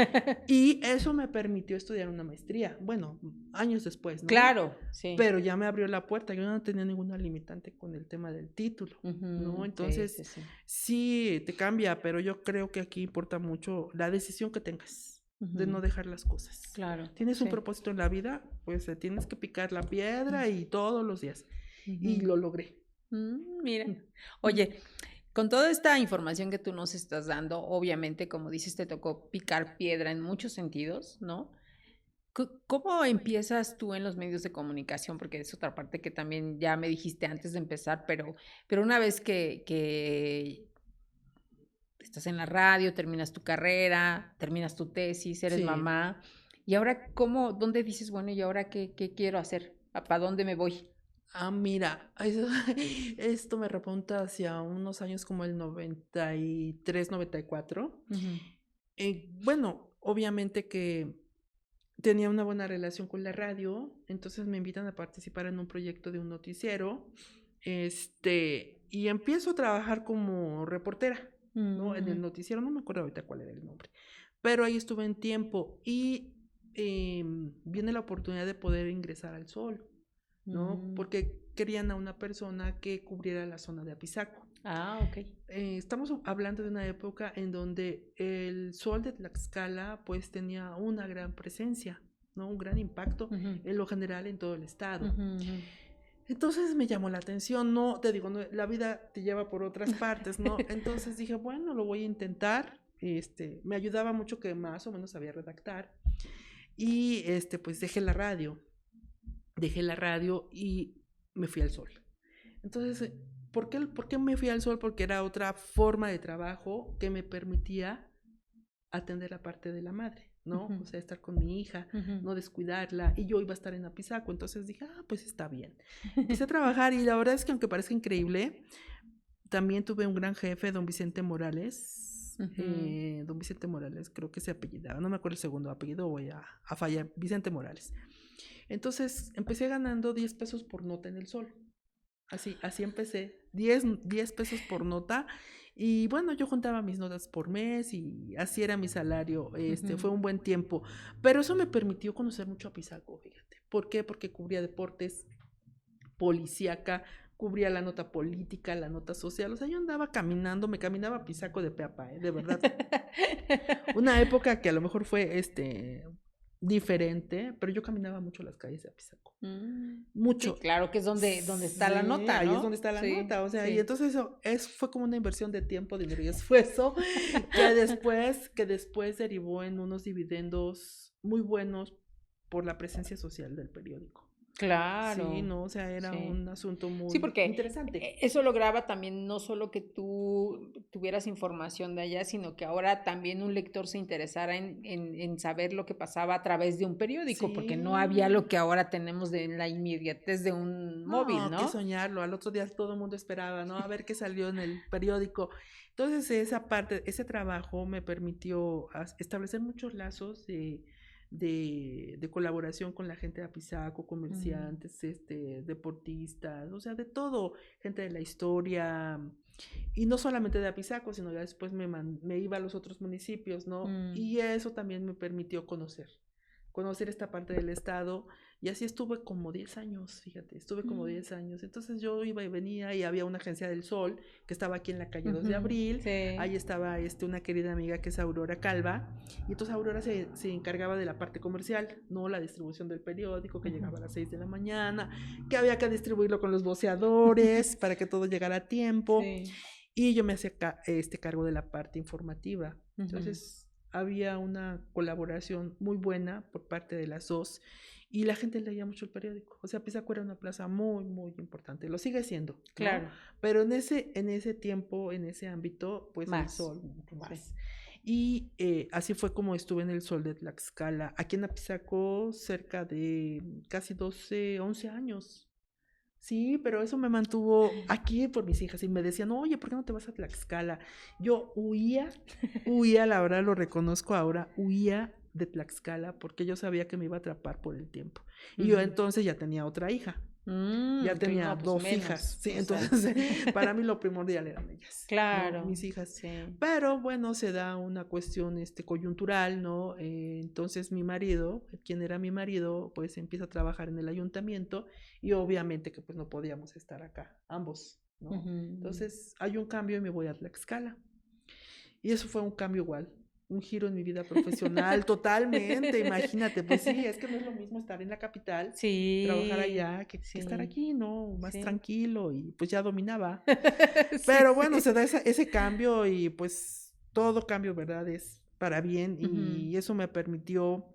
Speaker 3: Y eso me permitió estudiar una maestría, bueno, años después, ¿no?
Speaker 1: Claro, sí.
Speaker 3: Pero ya me abrió la puerta, yo no tenía ninguna limitante con el tema del título, ¿no? Entonces, sí, te cambia, pero yo creo que aquí importa mucho la decisión que tengas de no dejar las cosas.
Speaker 1: Claro.
Speaker 3: Tienes un propósito en la vida, pues tienes que picar la piedra y todos los días. Y lo logré.
Speaker 1: Mira, oye, con toda esta información que tú nos estás dando, obviamente, como dices, te tocó picar piedra en muchos sentidos, ¿no? ¿Cómo empiezas tú en los medios de comunicación? Porque es otra parte que también ya me dijiste antes de empezar, pero una vez que estás en la radio, terminas tu carrera, terminas tu tesis, eres
Speaker 3: Sí.
Speaker 1: mamá, y ahora, ¿dónde dices, bueno, y ahora qué quiero hacer? ¿Para dónde me voy?
Speaker 3: Mira, esto me remonta hacia unos años como el 93, 94. Bueno, obviamente que tenía una buena relación con la radio, entonces me invitan a participar en un proyecto de un noticiero, y empiezo a trabajar como reportera, ¿no? En el noticiero, no me acuerdo ahorita cuál era el nombre, pero ahí estuve en tiempo y viene la oportunidad de poder ingresar al Sol, ¿no? Porque querían a una persona que cubriera la zona de Apizaco.
Speaker 1: Ok.
Speaker 3: Estamos hablando de una época en donde el Sol de Tlaxcala pues tenía una gran presencia, ¿no? Un gran impacto en lo general en todo el estado. Entonces me llamó la atención, no, te digo, no, la vida te lleva por otras partes, ¿no? Entonces dije, bueno, lo voy a intentar. Me ayudaba mucho que más o menos sabía redactar. Y pues dejé la radio y me fui al Sol. Entonces, ¿por qué me fui al Sol? Porque era otra forma de trabajo que me permitía atender la parte de la madre, ¿no? O sea, estar con mi hija, no descuidarla, y yo iba a estar en Apizaco, entonces dije, pues está bien. Empecé a trabajar y la verdad es que aunque parezca increíble, también tuve un gran jefe, don Vicente Morales. Don Vicente Morales, creo que se apellidaba, no me acuerdo el segundo apellido, voy a fallar, Vicente Morales. Entonces empecé ganando 10 pesos por nota en el Sol. Así empecé, 10 pesos por nota. Y bueno, yo juntaba mis notas por mes y así era mi salario. Fue un buen tiempo. Pero eso me permitió conocer mucho a Apizaco, fíjate. ¿Por qué? Porque cubría deportes, policíaca, cubría la nota política, la nota social. O sea, yo andaba caminando, me caminaba a Apizaco de pe a pa, de verdad. Una época que a lo mejor fue diferente, pero yo caminaba mucho las calles de Apizaco. Mucho.
Speaker 1: Sí, claro que es donde está la nota, ¿no?
Speaker 3: Ahí es donde está la nota, o sea, y entonces fue como una inversión de tiempo, dinero y esfuerzo, que después derivó en unos dividendos muy buenos por la presencia social del periódico.
Speaker 1: Claro.
Speaker 3: Sí, no, o sea, era un asunto muy interesante.
Speaker 1: Eso lograba también no solo que tú tuvieras información de allá, sino que ahora también un lector se interesara en saber lo que pasaba a través de un periódico, porque no había lo que ahora tenemos en la inmediatez de un móvil, ¿no?
Speaker 3: Que soñarlo, al otro día todo el mundo esperaba, ¿no? A ver qué salió en el periódico. Entonces, esa parte, ese trabajo me permitió establecer muchos lazos de colaboración con la gente de Apizaco, comerciantes, deportistas, o sea, de todo, gente de la historia, y no solamente de Apizaco, sino ya después me iba a los otros municipios, ¿no? Y eso también me permitió conocer esta parte del estado, y así estuve como 10 años, fíjate, 10 años. Entonces yo iba y venía y había una agencia del Sol que estaba aquí en la calle 2 de Abril, ahí estaba una querida amiga que es Aurora Calva, y entonces Aurora se encargaba de la parte comercial, no la distribución del periódico, que llegaba a las 6 de la mañana, que había que distribuirlo con los voceadores para que todo llegara a tiempo, y yo me hacía cargo de la parte informativa. Entonces había una colaboración muy buena por parte de las dos, y la gente leía mucho el periódico. O sea, Apizaco era una plaza muy, muy importante. Lo sigue siendo, ¿no?
Speaker 1: Claro.
Speaker 3: Pero en ese tiempo, en ese ámbito, pues el Sol, mucho más. Y así fue como estuve en el Sol de Tlaxcala, aquí en Apizaco, cerca de casi 12, 11 años. Sí, pero eso me mantuvo aquí por mis hijas y me decían, oye, ¿por qué no te vas a Tlaxcala? Yo huía, la verdad lo reconozco ahora, huía de Tlaxcala porque yo sabía que me iba a atrapar por el tiempo. Y yo entonces ya tenía otra hija. Ya tenía dos hijas, sí, entonces para mí lo primordial eran ellas.
Speaker 1: Claro.
Speaker 3: ¿No? Mis hijas. Sí. Pero bueno, se da una cuestión coyuntural, ¿no? Entonces mi marido, quien era mi marido, pues empieza a trabajar en el ayuntamiento y obviamente que pues no podíamos estar acá, ambos, ¿no? Entonces hay un cambio y me voy a Tlaxcala. Y eso fue un cambio igual. Un giro en mi vida profesional, totalmente, imagínate, pues sí, es que no es lo mismo estar en la capital, trabajar allá, que estar aquí, ¿no? Más tranquilo, y pues ya dominaba. Pero bueno, se da ese cambio y pues todo cambio, ¿verdad? Es para bien, y eso me permitió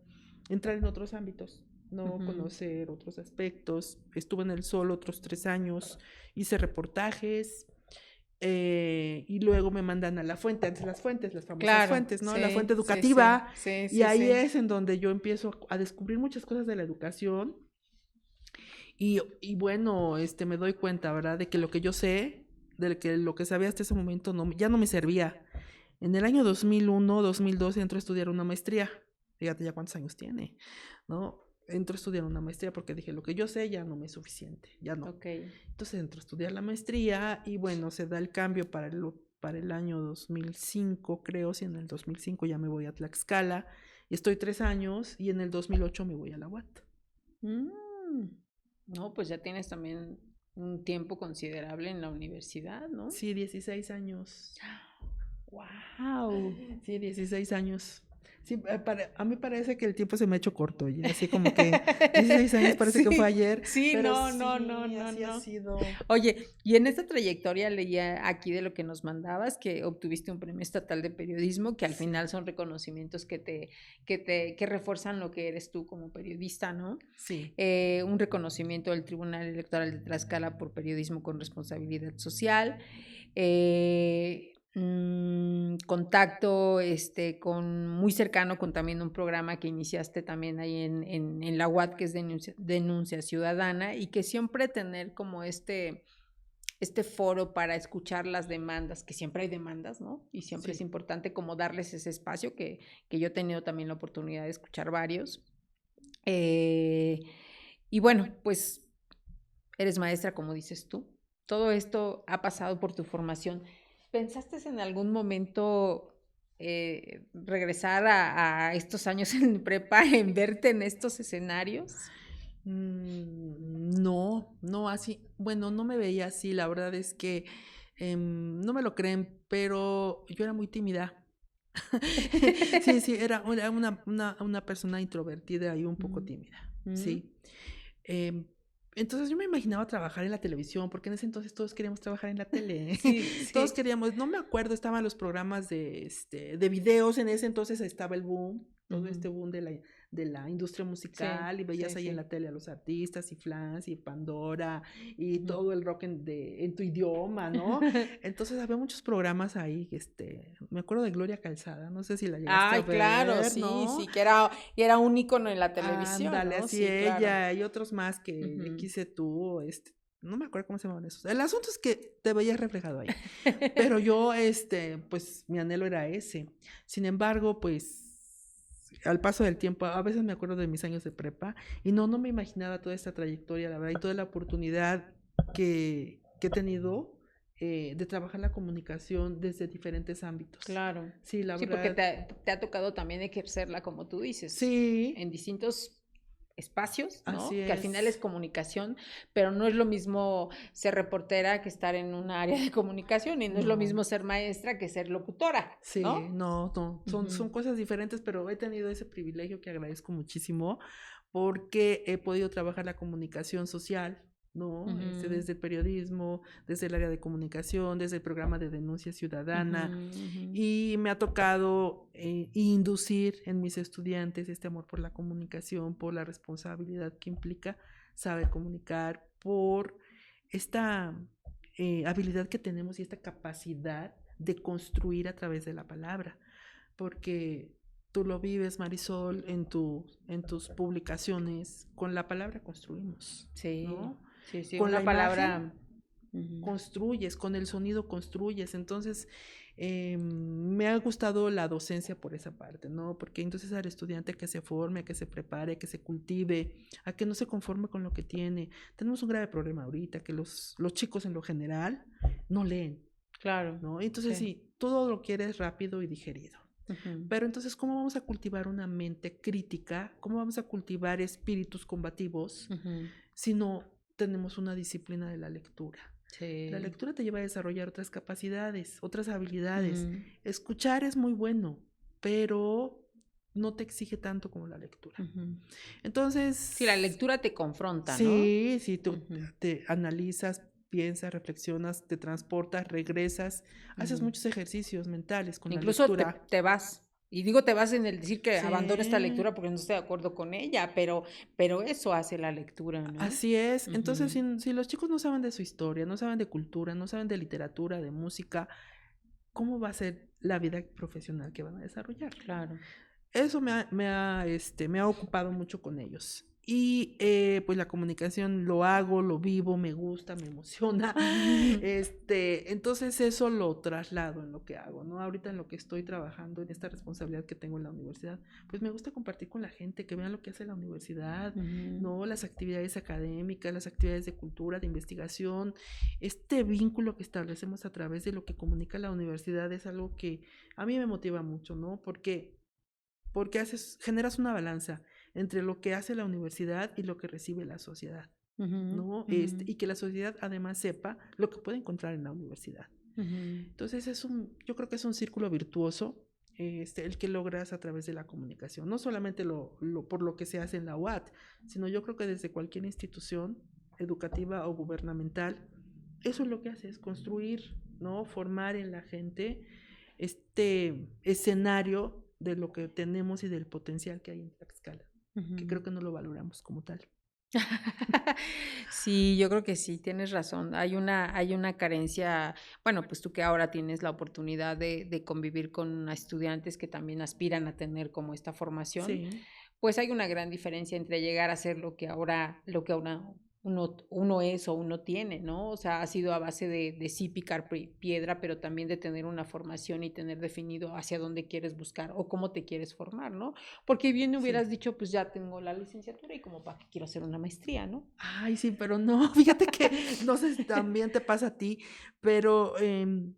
Speaker 3: entrar en otros ámbitos, ¿no? Conocer otros aspectos. Estuve en el Sol otros 3 años, hice reportajes. Y luego me mandan a la fuente, antes las famosas fuentes, ¿no? La fuente educativa, y ahí es en donde yo empiezo a descubrir muchas cosas de la educación, Y bueno, me doy cuenta, ¿verdad? De que lo que yo sé, lo que sabía hasta ese momento ya no me servía. En el año 2001, 2002 entró a estudiar una maestría. Fíjate ya cuántos años tiene, ¿no? Entró a estudiar una maestría porque dije, lo que yo sé ya no me es suficiente, ya no.
Speaker 1: Okay.
Speaker 3: Entonces entró a estudiar la maestría y bueno, se da el cambio para el año 2005, creo, si en el 2005 ya me voy a Tlaxcala. Y estoy 3 años y en el 2008 me voy a la UAT.
Speaker 1: No, pues ya tienes también un tiempo considerable en la universidad, ¿no?
Speaker 3: Sí, 16 años.
Speaker 1: ¡Wow!
Speaker 3: Sí, 16 años. Sí, a mí parece que el tiempo se me ha hecho corto, y así como que 16 años parece
Speaker 1: Sí,
Speaker 3: que fue ayer.
Speaker 1: sí,
Speaker 3: pero
Speaker 1: no.
Speaker 3: ha sido.
Speaker 1: Oye, y en esta trayectoria leía aquí de lo que nos mandabas que obtuviste un premio estatal de periodismo, que al final son reconocimientos que refuerzan lo que eres tú como periodista, ¿no?
Speaker 3: Sí.
Speaker 1: Un reconocimiento del Tribunal Electoral de Tlaxcala por periodismo con responsabilidad social. Contacto con muy cercano con también un programa que iniciaste también ahí en la UAT, que es Denuncia Ciudadana, y que siempre tener como este foro para escuchar las demandas, que siempre hay demandas, ¿no? Y siempre es importante como darles ese espacio, que yo he tenido también la oportunidad de escuchar varios. Y bueno, pues eres maestra, como dices tú. Todo esto ha pasado por tu formación. ¿Pensaste en algún momento regresar a estos años en prepa, en verte en estos escenarios?
Speaker 3: No así. Bueno, no me veía así. La verdad es que no me lo creen, pero yo era muy tímida. Sí, era una persona introvertida y un poco tímida, sí. Entonces yo me imaginaba trabajar en la televisión, porque en ese entonces todos queríamos trabajar en la tele.
Speaker 1: Sí.
Speaker 3: Todos queríamos, no me acuerdo, estaban los programas de videos, en ese entonces estaba el boom, todo este boom de la industria musical, y veías ahí en la tele a los artistas, y Flans, y Pandora, y todo el rock en tu idioma, ¿no? Entonces había muchos programas ahí, me acuerdo de Gloria Calzada, no sé si la llegaste a ver,
Speaker 1: claro,
Speaker 3: ¿no?
Speaker 1: sí, que era un ícono en la televisión,
Speaker 3: Ándale,
Speaker 1: ¿no?
Speaker 3: así
Speaker 1: Sí,
Speaker 3: ella,
Speaker 1: claro.
Speaker 3: y otros más que quise tú, no me acuerdo cómo se llamaban esos. El asunto es que te veías reflejado ahí. Pero yo, pues mi anhelo era ese. Sin embargo, pues al paso del tiempo, a veces me acuerdo de mis años de prepa y no me imaginaba toda esta trayectoria, la verdad, y toda la oportunidad que he tenido de trabajar la comunicación desde diferentes ámbitos.
Speaker 1: Claro.
Speaker 3: Sí, la
Speaker 1: Sí,
Speaker 3: verdad.
Speaker 1: porque te ha tocado también ejercerla, como tú dices,
Speaker 3: Sí.
Speaker 1: en distintos espacios, ¿no?
Speaker 3: Así
Speaker 1: Que al final es comunicación, pero no es lo mismo ser reportera que estar en un área de comunicación, y no es lo mismo ser maestra que ser locutora,
Speaker 3: sí,
Speaker 1: ¿no?
Speaker 3: Son cosas diferentes, pero he tenido ese privilegio que agradezco muchísimo, porque he podido trabajar la comunicación social, ¿no? Desde el periodismo, desde el área de comunicación, desde el programa de denuncia ciudadana, y me ha tocado inducir en mis estudiantes este amor por la comunicación, por la responsabilidad que implica saber comunicar, por esta habilidad que tenemos y esta capacidad de construir a través de la palabra, porque tú lo vives, Marisol, en tus publicaciones. Con la palabra construimos,
Speaker 1: sí,
Speaker 3: ¿no?
Speaker 1: Sí,
Speaker 3: Con
Speaker 1: una
Speaker 3: la
Speaker 1: palabra
Speaker 3: construyes, con el sonido construyes. Entonces me ha gustado la docencia por esa parte, ¿no? Porque entonces al estudiante que se forme, que se prepare, que se cultive, a que no se conforme con lo que tiene. Tenemos un grave problema ahorita, que los chicos en lo general no leen.
Speaker 1: Claro.
Speaker 3: ¿No? Entonces sí, todo lo quieres rápido y digerido. Pero entonces, ¿cómo vamos a cultivar una mente crítica? ¿Cómo vamos a cultivar espíritus combativos si no tenemos una disciplina de la lectura? Sí. La lectura te lleva a desarrollar otras capacidades, otras habilidades. Escuchar es muy bueno, pero no te exige tanto como la lectura. Entonces...
Speaker 1: Sí, la lectura te confronta,
Speaker 3: sí,
Speaker 1: ¿no?
Speaker 3: Sí, tú te analizas, piensas, reflexionas, te transportas, regresas, haces muchos ejercicios mentales con
Speaker 1: incluso
Speaker 3: la lectura.
Speaker 1: Incluso te vas. Y digo te vas en el decir que abandono esta lectura porque no estoy de acuerdo con ella, pero eso hace la lectura, ¿no?
Speaker 3: Así es. Entonces, si los chicos no saben de su historia, no saben de cultura, no saben de literatura, de música, ¿cómo va a ser la vida profesional que van a desarrollar?
Speaker 1: Claro.
Speaker 3: Eso me ha ocupado mucho con ellos. Y pues la comunicación lo hago, lo vivo, me gusta, me emociona. Entonces eso lo traslado en lo que hago, ¿no? Ahorita en lo que estoy trabajando, en esta responsabilidad que tengo en la universidad, pues me gusta compartir con la gente, que vean lo que hace la universidad, ¿no? Las actividades académicas, las actividades de cultura, de investigación. Este vínculo que establecemos a través de lo que comunica la universidad es algo que a mí me motiva mucho, ¿no? Porque generas una balanza entre lo que hace la universidad y lo que recibe la sociedad, ¿no? Y que la sociedad además sepa lo que puede encontrar en la universidad. Entonces yo creo que es un círculo virtuoso, el que logras a través de la comunicación, no solamente por lo que se hace en la UAT, sino yo creo que desde cualquier institución educativa o gubernamental, eso es lo que hace, es construir, ¿no? Formar en la gente este escenario de lo que tenemos y del potencial que hay en Tlaxcala, que creo que no lo valoramos como tal.
Speaker 1: Sí, yo creo que sí, tienes razón. Hay una carencia, bueno, pues tú que ahora tienes la oportunidad de convivir con estudiantes que también aspiran a tener como esta formación,
Speaker 3: Sí.
Speaker 1: pues hay una gran diferencia entre llegar a ser lo que ahora uno es o uno tiene, ¿no? O sea, ha sido a base de sí picar piedra, pero también de tener una formación y tener definido hacia dónde quieres buscar o cómo te quieres formar, ¿no? Porque bien hubieras
Speaker 3: Sí.
Speaker 1: dicho, pues ya tengo la licenciatura y como para qué quiero hacer una maestría, ¿no?
Speaker 3: Ay, sí, pero no, fíjate que no sé si también te pasa a ti, pero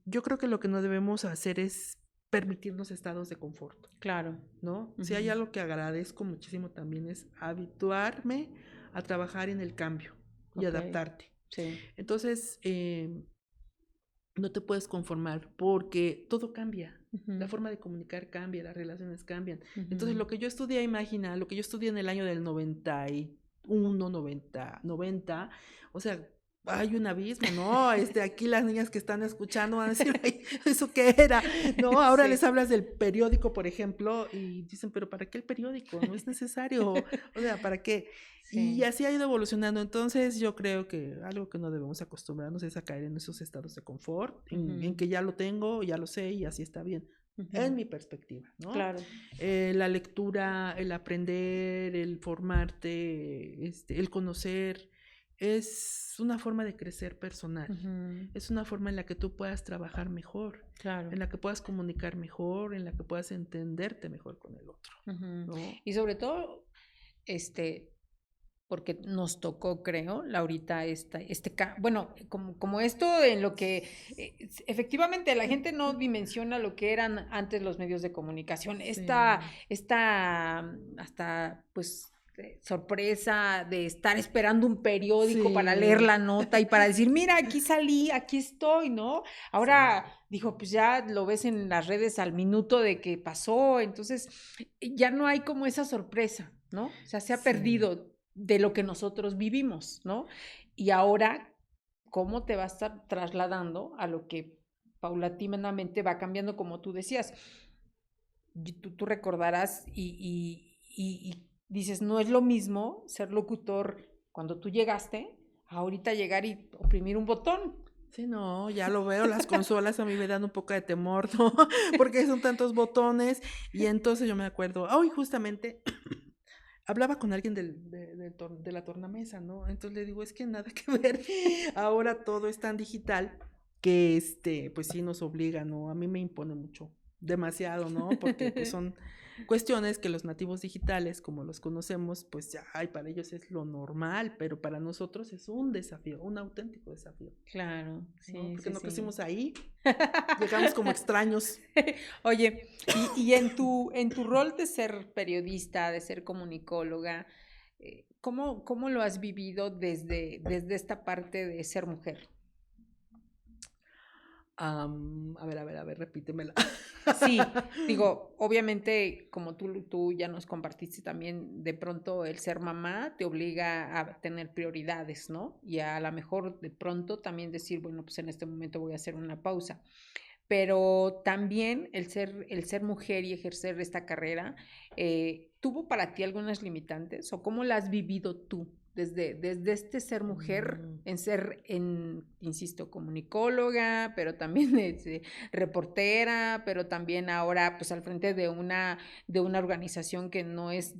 Speaker 3: yo creo que lo que no debemos hacer es permitirnos estados de confort,
Speaker 1: Claro.
Speaker 3: ¿no? Si hay algo que agradezco muchísimo también es habituarme a trabajar en el cambio y
Speaker 1: Ok,
Speaker 3: adaptarte.
Speaker 1: sí.
Speaker 3: Entonces, no te puedes conformar porque todo cambia. La forma de comunicar cambia, las relaciones cambian. Entonces, lo que yo estudié, imagina, lo que yo estudié en el año del 91, 90, o sea, hay un abismo, ¿no? Aquí las niñas que están escuchando van a decir, ay, ¿eso qué era? ¿No? Ahora les
Speaker 1: Sí.
Speaker 3: hablas del periódico, por ejemplo, y dicen, pero ¿para qué el periódico? No es necesario. O sea, ¿para qué? Y
Speaker 1: Sí.
Speaker 3: así ha ido evolucionando. Entonces, yo creo que algo que no debemos acostumbrarnos es a caer en esos estados de confort, en que ya lo tengo, ya lo sé y así está bien. En mi perspectiva, ¿no?
Speaker 1: Claro.
Speaker 3: La lectura, el aprender, el formarte, el conocer, es una forma de crecer personal. Es una forma en la que tú puedas trabajar mejor,
Speaker 1: Claro.
Speaker 3: en la que puedas comunicar mejor, en la que puedas entenderte mejor con el otro, ¿no?
Speaker 1: Y sobre todo, este, porque nos tocó, creo, Laurita, bueno, como esto en lo que efectivamente la gente no dimensiona lo que eran antes los medios de comunicación. Esta,
Speaker 3: Sí,
Speaker 1: hasta, pues, sorpresa de estar esperando un periódico para leer
Speaker 3: sí,
Speaker 1: la nota y para decir, mira, aquí salí, aquí estoy, ¿no? Ahora,
Speaker 3: sí,
Speaker 1: dijo, pues ya lo ves en las redes al minuto de que pasó, entonces ya no hay como esa sorpresa, ¿no? O sea, se ha
Speaker 3: sí.
Speaker 1: perdido de lo que nosotros vivimos, ¿no? Y ahora, ¿cómo te vas a estar trasladando a lo que paulatinamente va cambiando, como tú decías? Tú recordarás y dices, no es lo mismo ser locutor cuando tú llegaste, a ahorita llegar y oprimir un botón.
Speaker 3: Sí, no, ya lo veo, las consolas a mí me dan un poco de temor, ¿no? Porque son tantos botones y entonces yo me acuerdo, hoy justamente hablaba con alguien de la tornamesa, ¿no? Entonces le digo, es que nada que ver, ahora todo es tan digital que pues sí nos obliga, ¿no? A mí me impone mucho, demasiado, ¿no? Porque pues son cuestiones que los nativos digitales, como los conocemos, pues ya, ay, para ellos es lo normal, pero para nosotros es un desafío, un auténtico desafío,
Speaker 1: Claro,
Speaker 3: ¿no?
Speaker 1: sí,
Speaker 3: Porque
Speaker 1: sí,
Speaker 3: no
Speaker 1: sí.
Speaker 3: crecimos ahí, llegamos como extraños.
Speaker 1: Oye, y en tu rol de ser periodista, de ser comunicóloga, ¿cómo lo has vivido desde esta parte de ser mujer?
Speaker 3: A ver, repítemela.
Speaker 1: Sí, digo, obviamente, como tú ya nos compartiste también, de pronto el ser mamá te obliga a tener prioridades, ¿no? Y a lo mejor de pronto también decir, bueno, pues en este momento voy a hacer una pausa. Pero también el ser mujer y ejercer esta carrera, ¿tuvo para ti algunas limitantes o cómo la has vivido tú? desde este ser mujer,
Speaker 3: Mm.
Speaker 1: insisto, comunicóloga, pero también reportera, pero también ahora pues al frente de una organización que no es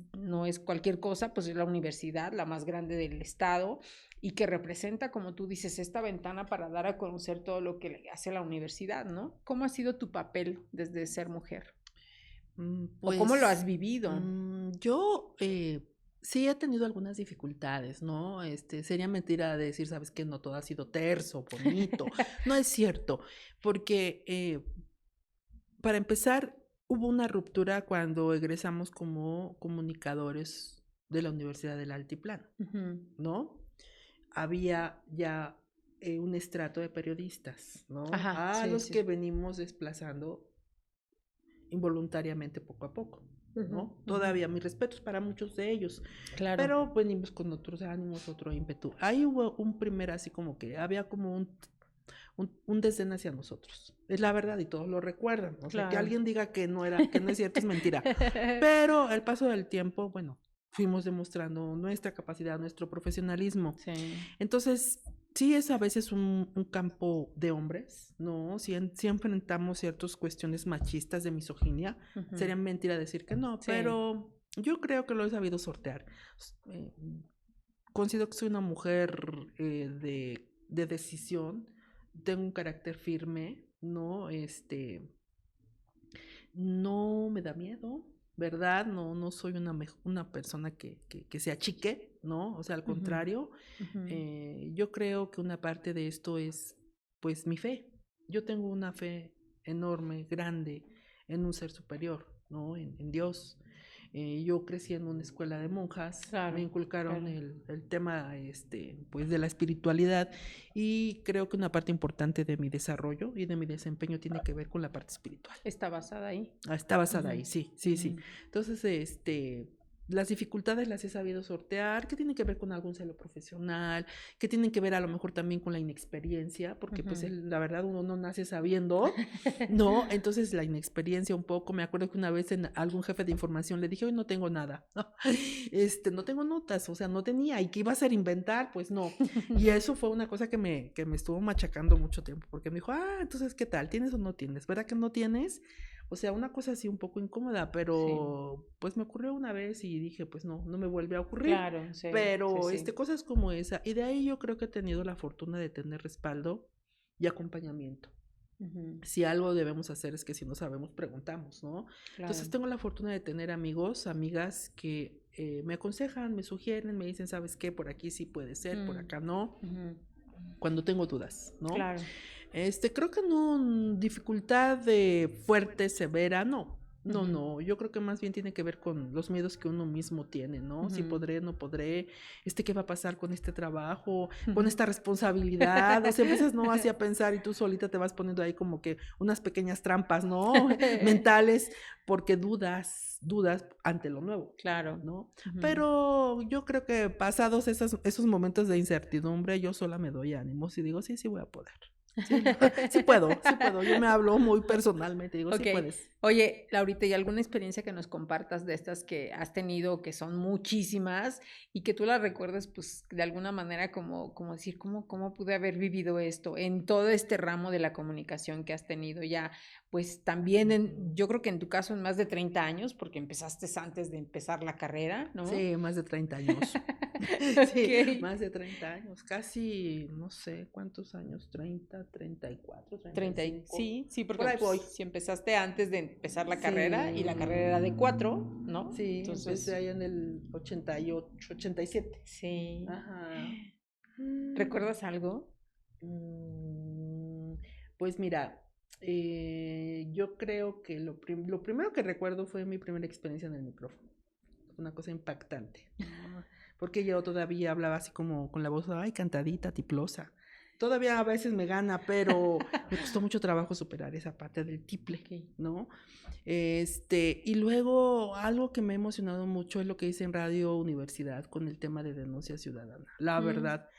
Speaker 1: cualquier cosa, pues es la universidad, la más grande del estado, y que representa, como tú dices, esta ventana para dar a conocer todo lo que hace la universidad, ¿no? ¿Cómo ha sido tu papel desde ser mujer? ¿O cómo lo has
Speaker 3: Pues,
Speaker 1: vivido?
Speaker 3: yo, sí he tenido algunas dificultades, ¿no? Sería mentira decir, ¿sabes qué? No todo ha sido terso, bonito. No es cierto, porque, para empezar, hubo una ruptura cuando egresamos como comunicadores de la Universidad del Altiplano,
Speaker 1: Ujú.
Speaker 3: ¿no? Había ya, un estrato de periodistas, ¿no?
Speaker 1: Ajá,
Speaker 3: A
Speaker 1: sí,
Speaker 3: los
Speaker 1: sí.
Speaker 3: que venimos desplazando involuntariamente poco a poco,
Speaker 1: Ujú,
Speaker 3: ¿no?
Speaker 1: ujú.
Speaker 3: Todavía mis respetos para muchos de ellos,
Speaker 1: Claro.
Speaker 3: pero venimos con otros ánimos, otro ímpetu. Ahí hubo un primer así como que había como un desdén hacia nosotros. Es la verdad y todos lo recuerdan. O sea, que
Speaker 1: Claro.
Speaker 3: alguien diga que no es cierto es mentira. Pero el paso del tiempo, bueno, fuimos demostrando nuestra capacidad, nuestro profesionalismo.
Speaker 1: Sí.
Speaker 3: Entonces, sí es a veces un campo de hombres, ¿no? Sí enfrentamos ciertas cuestiones machistas de misoginia.
Speaker 1: Ujú.
Speaker 3: Sería mentira decir que no,
Speaker 1: Sí.
Speaker 3: pero yo creo que lo he sabido sortear. Eh, Considero que soy una mujer de decisión, tengo un carácter firme, ¿no? No me da miedo, ¿verdad? No soy una persona que se achique, ¿no? O sea, al
Speaker 1: Ujú,
Speaker 3: contrario,
Speaker 1: ujú.
Speaker 3: yo creo que una parte de esto es, pues, mi fe. Yo tengo una fe enorme, grande, en un ser superior, ¿no? En Dios. Yo crecí en una escuela de monjas, me
Speaker 1: Claro,
Speaker 3: inculcaron
Speaker 1: claro.
Speaker 3: el tema, pues, de la espiritualidad y creo que una parte importante de mi desarrollo y de mi desempeño tiene que ver con la parte espiritual.
Speaker 1: Está basada ahí.
Speaker 3: Está basada
Speaker 1: Ujú,
Speaker 3: ahí, sí, sí, sí.
Speaker 1: ujú.
Speaker 3: Entonces, las dificultades las he sabido sortear, que tienen que ver con algún celo profesional, que tienen que ver a lo mejor también con la inexperiencia, porque pues
Speaker 1: Ujú.
Speaker 3: la verdad uno no nace sabiendo, ¿no? Entonces la inexperiencia un poco, me acuerdo que una vez en algún jefe de información le dije, hoy no tengo nada, no tengo notas, o sea, no tenía, y que iba a ser inventar, pues no. Y eso fue una cosa que me estuvo machacando mucho tiempo, porque me dijo, entonces, ¿qué tal? ¿Tienes o no tienes? ¿Verdad que no tienes? O sea, una cosa así un poco incómoda,
Speaker 1: Sí,
Speaker 3: pero pues me ocurrió una vez y dije, pues no me vuelve a ocurrir.
Speaker 1: claro, sí, sí,
Speaker 3: Pero
Speaker 1: sí.
Speaker 3: cosas como esa. Y de ahí yo creo que he tenido la fortuna de tener respaldo y acompañamiento.
Speaker 1: Ujú,
Speaker 3: Si algo debemos hacer es que si no sabemos, preguntamos, ¿no? Entonces
Speaker 1: claro.
Speaker 3: tengo la fortuna de tener amigos, amigas que me aconsejan, me sugieren, me dicen, ¿sabes qué? Por aquí sí puede ser, por
Speaker 1: Mm,
Speaker 3: acá no,
Speaker 1: ujú.
Speaker 3: cuando tengo dudas, ¿no?
Speaker 1: Claro.
Speaker 3: Creo que no, dificultad de fuerte, severa, no. No,
Speaker 1: Ujú,
Speaker 3: no, yo creo que más bien tiene que ver con los miedos que uno mismo tiene, ¿no? Si
Speaker 1: ujú.
Speaker 3: podré, no podré, ¿qué va a pasar con este trabajo, con esta responsabilidad? O sea, empiezas, ¿no? Así a pensar y tú solita te vas poniendo ahí como que unas pequeñas trampas, ¿no? Mentales, porque dudas ante lo nuevo,
Speaker 1: Claro.
Speaker 3: ¿no?
Speaker 1: Ujú.
Speaker 3: Pero yo creo que pasados esos momentos de incertidumbre, yo sola me doy ánimos y digo, sí, sí voy a poder. Sí, sí puedo, sí puedo. Yo me hablo muy personalmente, digo, sí
Speaker 1: Ok.
Speaker 3: puedes.
Speaker 1: Oye, Laurita, ¿y alguna experiencia que nos compartas de estas que has tenido, que son muchísimas, y que tú las recuerdes, pues, de alguna manera como decir, ¿cómo pude haber vivido esto en todo este ramo de la comunicación que has tenido ya? Pues también,
Speaker 3: Ujú.
Speaker 1: yo creo que en tu caso en más de 30 años, porque empezaste antes de empezar la carrera, ¿no?
Speaker 3: Sí, más de 30 años. Sí,
Speaker 1: Ok.
Speaker 3: más de 30 años, casi, no sé cuántos años, 34, 35,
Speaker 1: Sí, sí,
Speaker 3: por
Speaker 1: porque
Speaker 3: ahí
Speaker 1: pues,
Speaker 3: voy.
Speaker 1: si empezaste antes de empezar la carrera y la
Speaker 3: Sí,
Speaker 1: carrera era de 4, ¿no?
Speaker 3: sí, empecé
Speaker 1: Entonces,
Speaker 3: ahí en el 88, 87.
Speaker 1: sí.
Speaker 3: Ajá.
Speaker 1: ¿Recuerdas algo?
Speaker 3: Mm, pues mira, yo creo que lo primero que recuerdo fue mi primera experiencia en el micrófono. Una cosa impactante, ¿no? Porque yo todavía hablaba así como con la voz, ay, cantadita, tiplosa. Todavía a veces me gana, pero me costó mucho trabajo superar esa parte del tiple,
Speaker 1: Ok.
Speaker 3: ¿no? Y luego algo que me ha emocionado mucho es lo que hice en Radio Universidad con el tema de denuncia ciudadana. La
Speaker 1: Mm,
Speaker 3: verdad,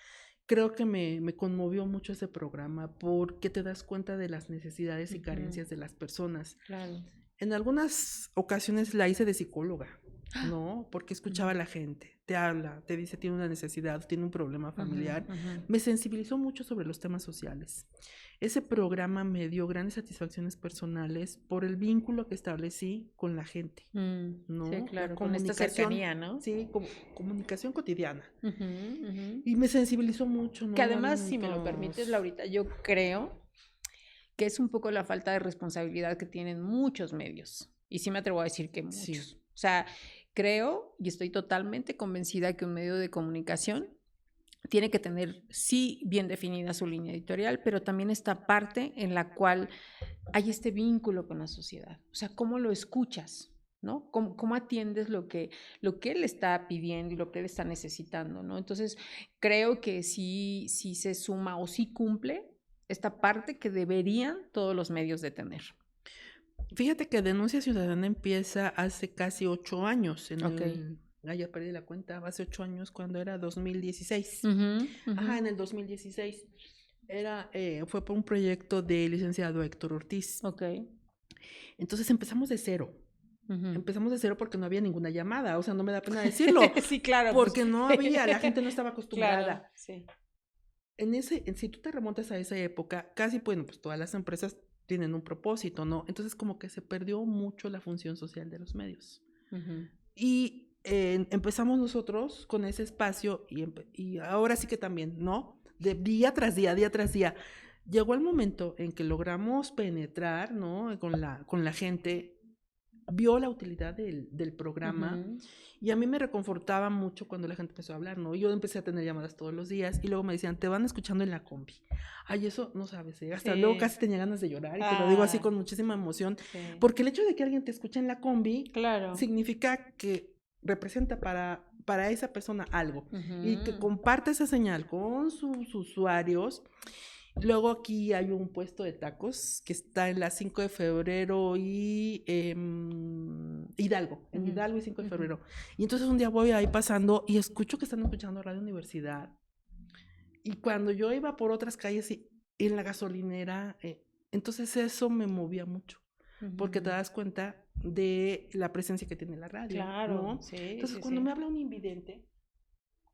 Speaker 3: creo que me conmovió mucho ese programa porque te das cuenta de las necesidades y
Speaker 1: ujú,
Speaker 3: carencias de las personas.
Speaker 1: claro.
Speaker 3: En algunas ocasiones la hice de psicóloga, ¿no? Porque escuchaba a la gente, te habla, te dice tiene una necesidad, tiene un problema familiar.
Speaker 1: Ujú.
Speaker 3: Me sensibilizó mucho sobre los temas sociales. Ese programa me dio grandes satisfacciones personales por el vínculo que establecí con la gente,
Speaker 1: Sí,
Speaker 3: ¿no? La
Speaker 1: claro, con esta
Speaker 3: comunicación,
Speaker 1: cercanía, ¿no?
Speaker 3: sí, comunicación cotidiana.
Speaker 1: Ujú, ujú.
Speaker 3: Y me sensibilizó mucho,
Speaker 1: Que
Speaker 3: ¿no?
Speaker 1: además, si me lo permites,
Speaker 3: Momentos.
Speaker 1: Laurita, yo creo que es un poco la falta de responsabilidad que tienen muchos medios. Y sí me atrevo a decir que
Speaker 3: Sí.
Speaker 1: muchos. O sea, creo y estoy totalmente convencida que un medio de comunicación tiene que tener, sí, bien definida su línea editorial, pero también esta parte en la cual hay este vínculo con la sociedad. O sea, ¿cómo lo escuchas? ¿No? ¿Cómo atiendes lo que él está pidiendo y lo que él está necesitando? ¿No? Entonces, creo que sí se suma o sí cumple esta parte que deberían todos los medios de tener.
Speaker 3: Fíjate que Denuncia Ciudadana empieza hace casi 8 años,
Speaker 1: Ok.
Speaker 3: ya perdí la cuenta, hace 8 años cuando era 2016.
Speaker 1: Ujú,
Speaker 3: Ajá,
Speaker 1: ujú.
Speaker 3: en el 2016. Fue por un proyecto del licenciado Héctor Ortiz.
Speaker 1: Ok.
Speaker 3: Entonces empezamos de cero.
Speaker 1: Ujú.
Speaker 3: Empezamos de cero porque no había ninguna llamada, o sea, no me da pena decirlo,
Speaker 1: Sí, claro, pues.
Speaker 3: porque no había, la gente no estaba
Speaker 1: Claro,
Speaker 3: acostumbrada.
Speaker 1: sí.
Speaker 3: Si tú te remontas a esa época, casi, bueno, pues todas las empresas tienen un propósito, ¿no? Entonces como que se perdió mucho la función social de los medios.
Speaker 1: Ujú.
Speaker 3: Y empezamos nosotros con ese espacio y ahora sí que también, ¿no? De día tras día, día tras día. Llegó el momento en que logramos penetrar, ¿no? Con la gente, vio la utilidad del programa.
Speaker 1: Ujú.
Speaker 3: Y a mí me reconfortaba mucho cuando la gente empezó a hablar, ¿no? Yo empecé a tener llamadas todos los días y luego me decían, te van escuchando en la combi. Ay, eso no sabes, ¿eh? Hasta luego
Speaker 1: Sí.
Speaker 3: casi tenía ganas de llorar y te lo digo así
Speaker 1: Ah,
Speaker 3: con muchísima emoción,
Speaker 1: sí.
Speaker 3: porque el hecho de que alguien te escuche en la combi
Speaker 1: Claro.
Speaker 3: significa que representa para esa persona algo y que
Speaker 1: Ujú.
Speaker 3: comparte esa señal con sus usuarios. Luego aquí hay un puesto de tacos que está en la 5 de febrero y Hidalgo, en
Speaker 1: Ujú.
Speaker 3: Hidalgo y 5 de
Speaker 1: Ujú.
Speaker 3: febrero. Y entonces un día voy ahí pasando y escucho que están escuchando Radio Universidad. Y cuando yo iba por otras calles en la gasolinera, entonces eso me movía mucho, porque te
Speaker 1: Ujú.
Speaker 3: das cuenta de la presencia que tiene la radio,
Speaker 1: Claro,
Speaker 3: ¿no?
Speaker 1: sí,
Speaker 3: Entonces
Speaker 1: sí,
Speaker 3: cuando me
Speaker 1: sí.
Speaker 3: habla un invidente,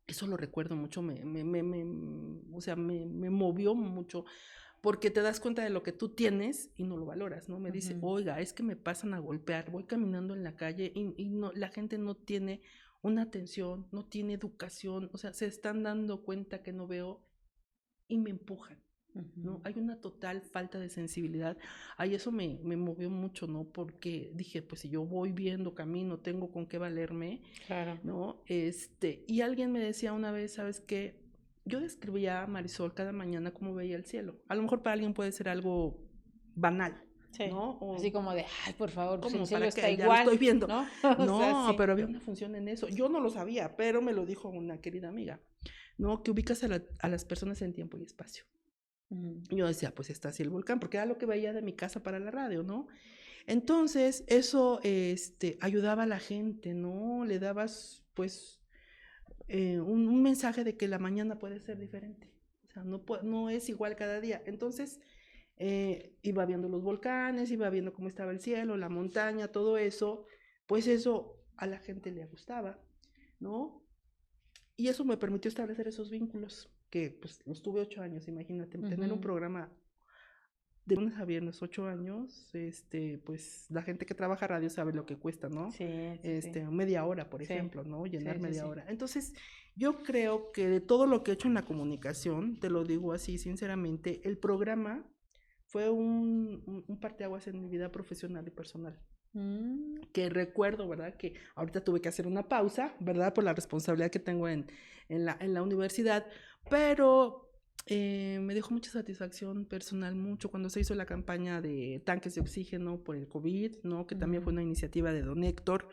Speaker 3: eso lo recuerdo mucho, o sea, me movió mucho, porque te das cuenta de lo que tú tienes y no lo valoras, ¿no? Me dice,
Speaker 1: Ujú.
Speaker 3: oiga, es que me pasan a golpear, voy caminando en la calle y no, la gente no tiene una atención, no tiene educación, o sea, se están dando cuenta que no veo y me empujan, ¿no?
Speaker 1: Ujú.
Speaker 3: Hay una total falta de sensibilidad. Ahí eso me movió mucho, ¿no? Porque dije, pues si yo voy viendo camino, tengo con qué valerme,
Speaker 1: Claro.
Speaker 3: ¿no? Y alguien me decía una vez, ¿sabes qué? Yo describía a Marisol cada mañana cómo veía el cielo. A lo mejor para alguien puede ser algo banal,
Speaker 1: Sí.
Speaker 3: ¿no?
Speaker 1: Así
Speaker 3: O
Speaker 1: como de, ay, por favor, pues el
Speaker 3: como
Speaker 1: cielo
Speaker 3: para
Speaker 1: está
Speaker 3: que ya lo estoy
Speaker 1: igual,
Speaker 3: viendo.
Speaker 1: ¿no? O sea,
Speaker 3: No,
Speaker 1: sí.
Speaker 3: pero había una función en eso. Yo no lo sabía, pero me lo dijo una querida amiga, ¿no? Que ubicas a las personas en tiempo y espacio.
Speaker 1: Ujú.
Speaker 3: Yo decía, pues está así el volcán, porque era lo que veía de mi casa para la radio, ¿no? Entonces, eso ayudaba a la gente, ¿no? Le dabas, pues, un mensaje de que la mañana puede ser diferente. O sea, no es igual cada día. Entonces, iba viendo los volcanes, iba viendo cómo estaba el cielo, la montaña, todo eso. Pues eso a la gente le gustaba, ¿no? Y eso me permitió establecer esos vínculos, que pues los tuve 8 años, imagínate, tener un
Speaker 1: Ujú.
Speaker 3: programa de lunes a viernes, 8 años, pues la gente que trabaja radio sabe lo que cuesta, ¿no?
Speaker 1: Sí, sí, sí.
Speaker 3: Media hora, por
Speaker 1: Sí,
Speaker 3: ejemplo, ¿no? Llenar
Speaker 1: sí, sí,
Speaker 3: media
Speaker 1: sí.
Speaker 3: hora. Entonces, yo creo que de todo lo que he hecho en la comunicación, te lo digo así, sinceramente, el programa fue un parteaguas en mi vida profesional y personal.
Speaker 1: Mm.
Speaker 3: Que recuerdo, ¿verdad? Que ahorita tuve que hacer una pausa, ¿verdad? Por la responsabilidad que tengo en la universidad, pero me dejó mucha satisfacción personal, mucho cuando se hizo la campaña de tanques de oxígeno por el COVID, ¿no? Que también fue una iniciativa de don Héctor.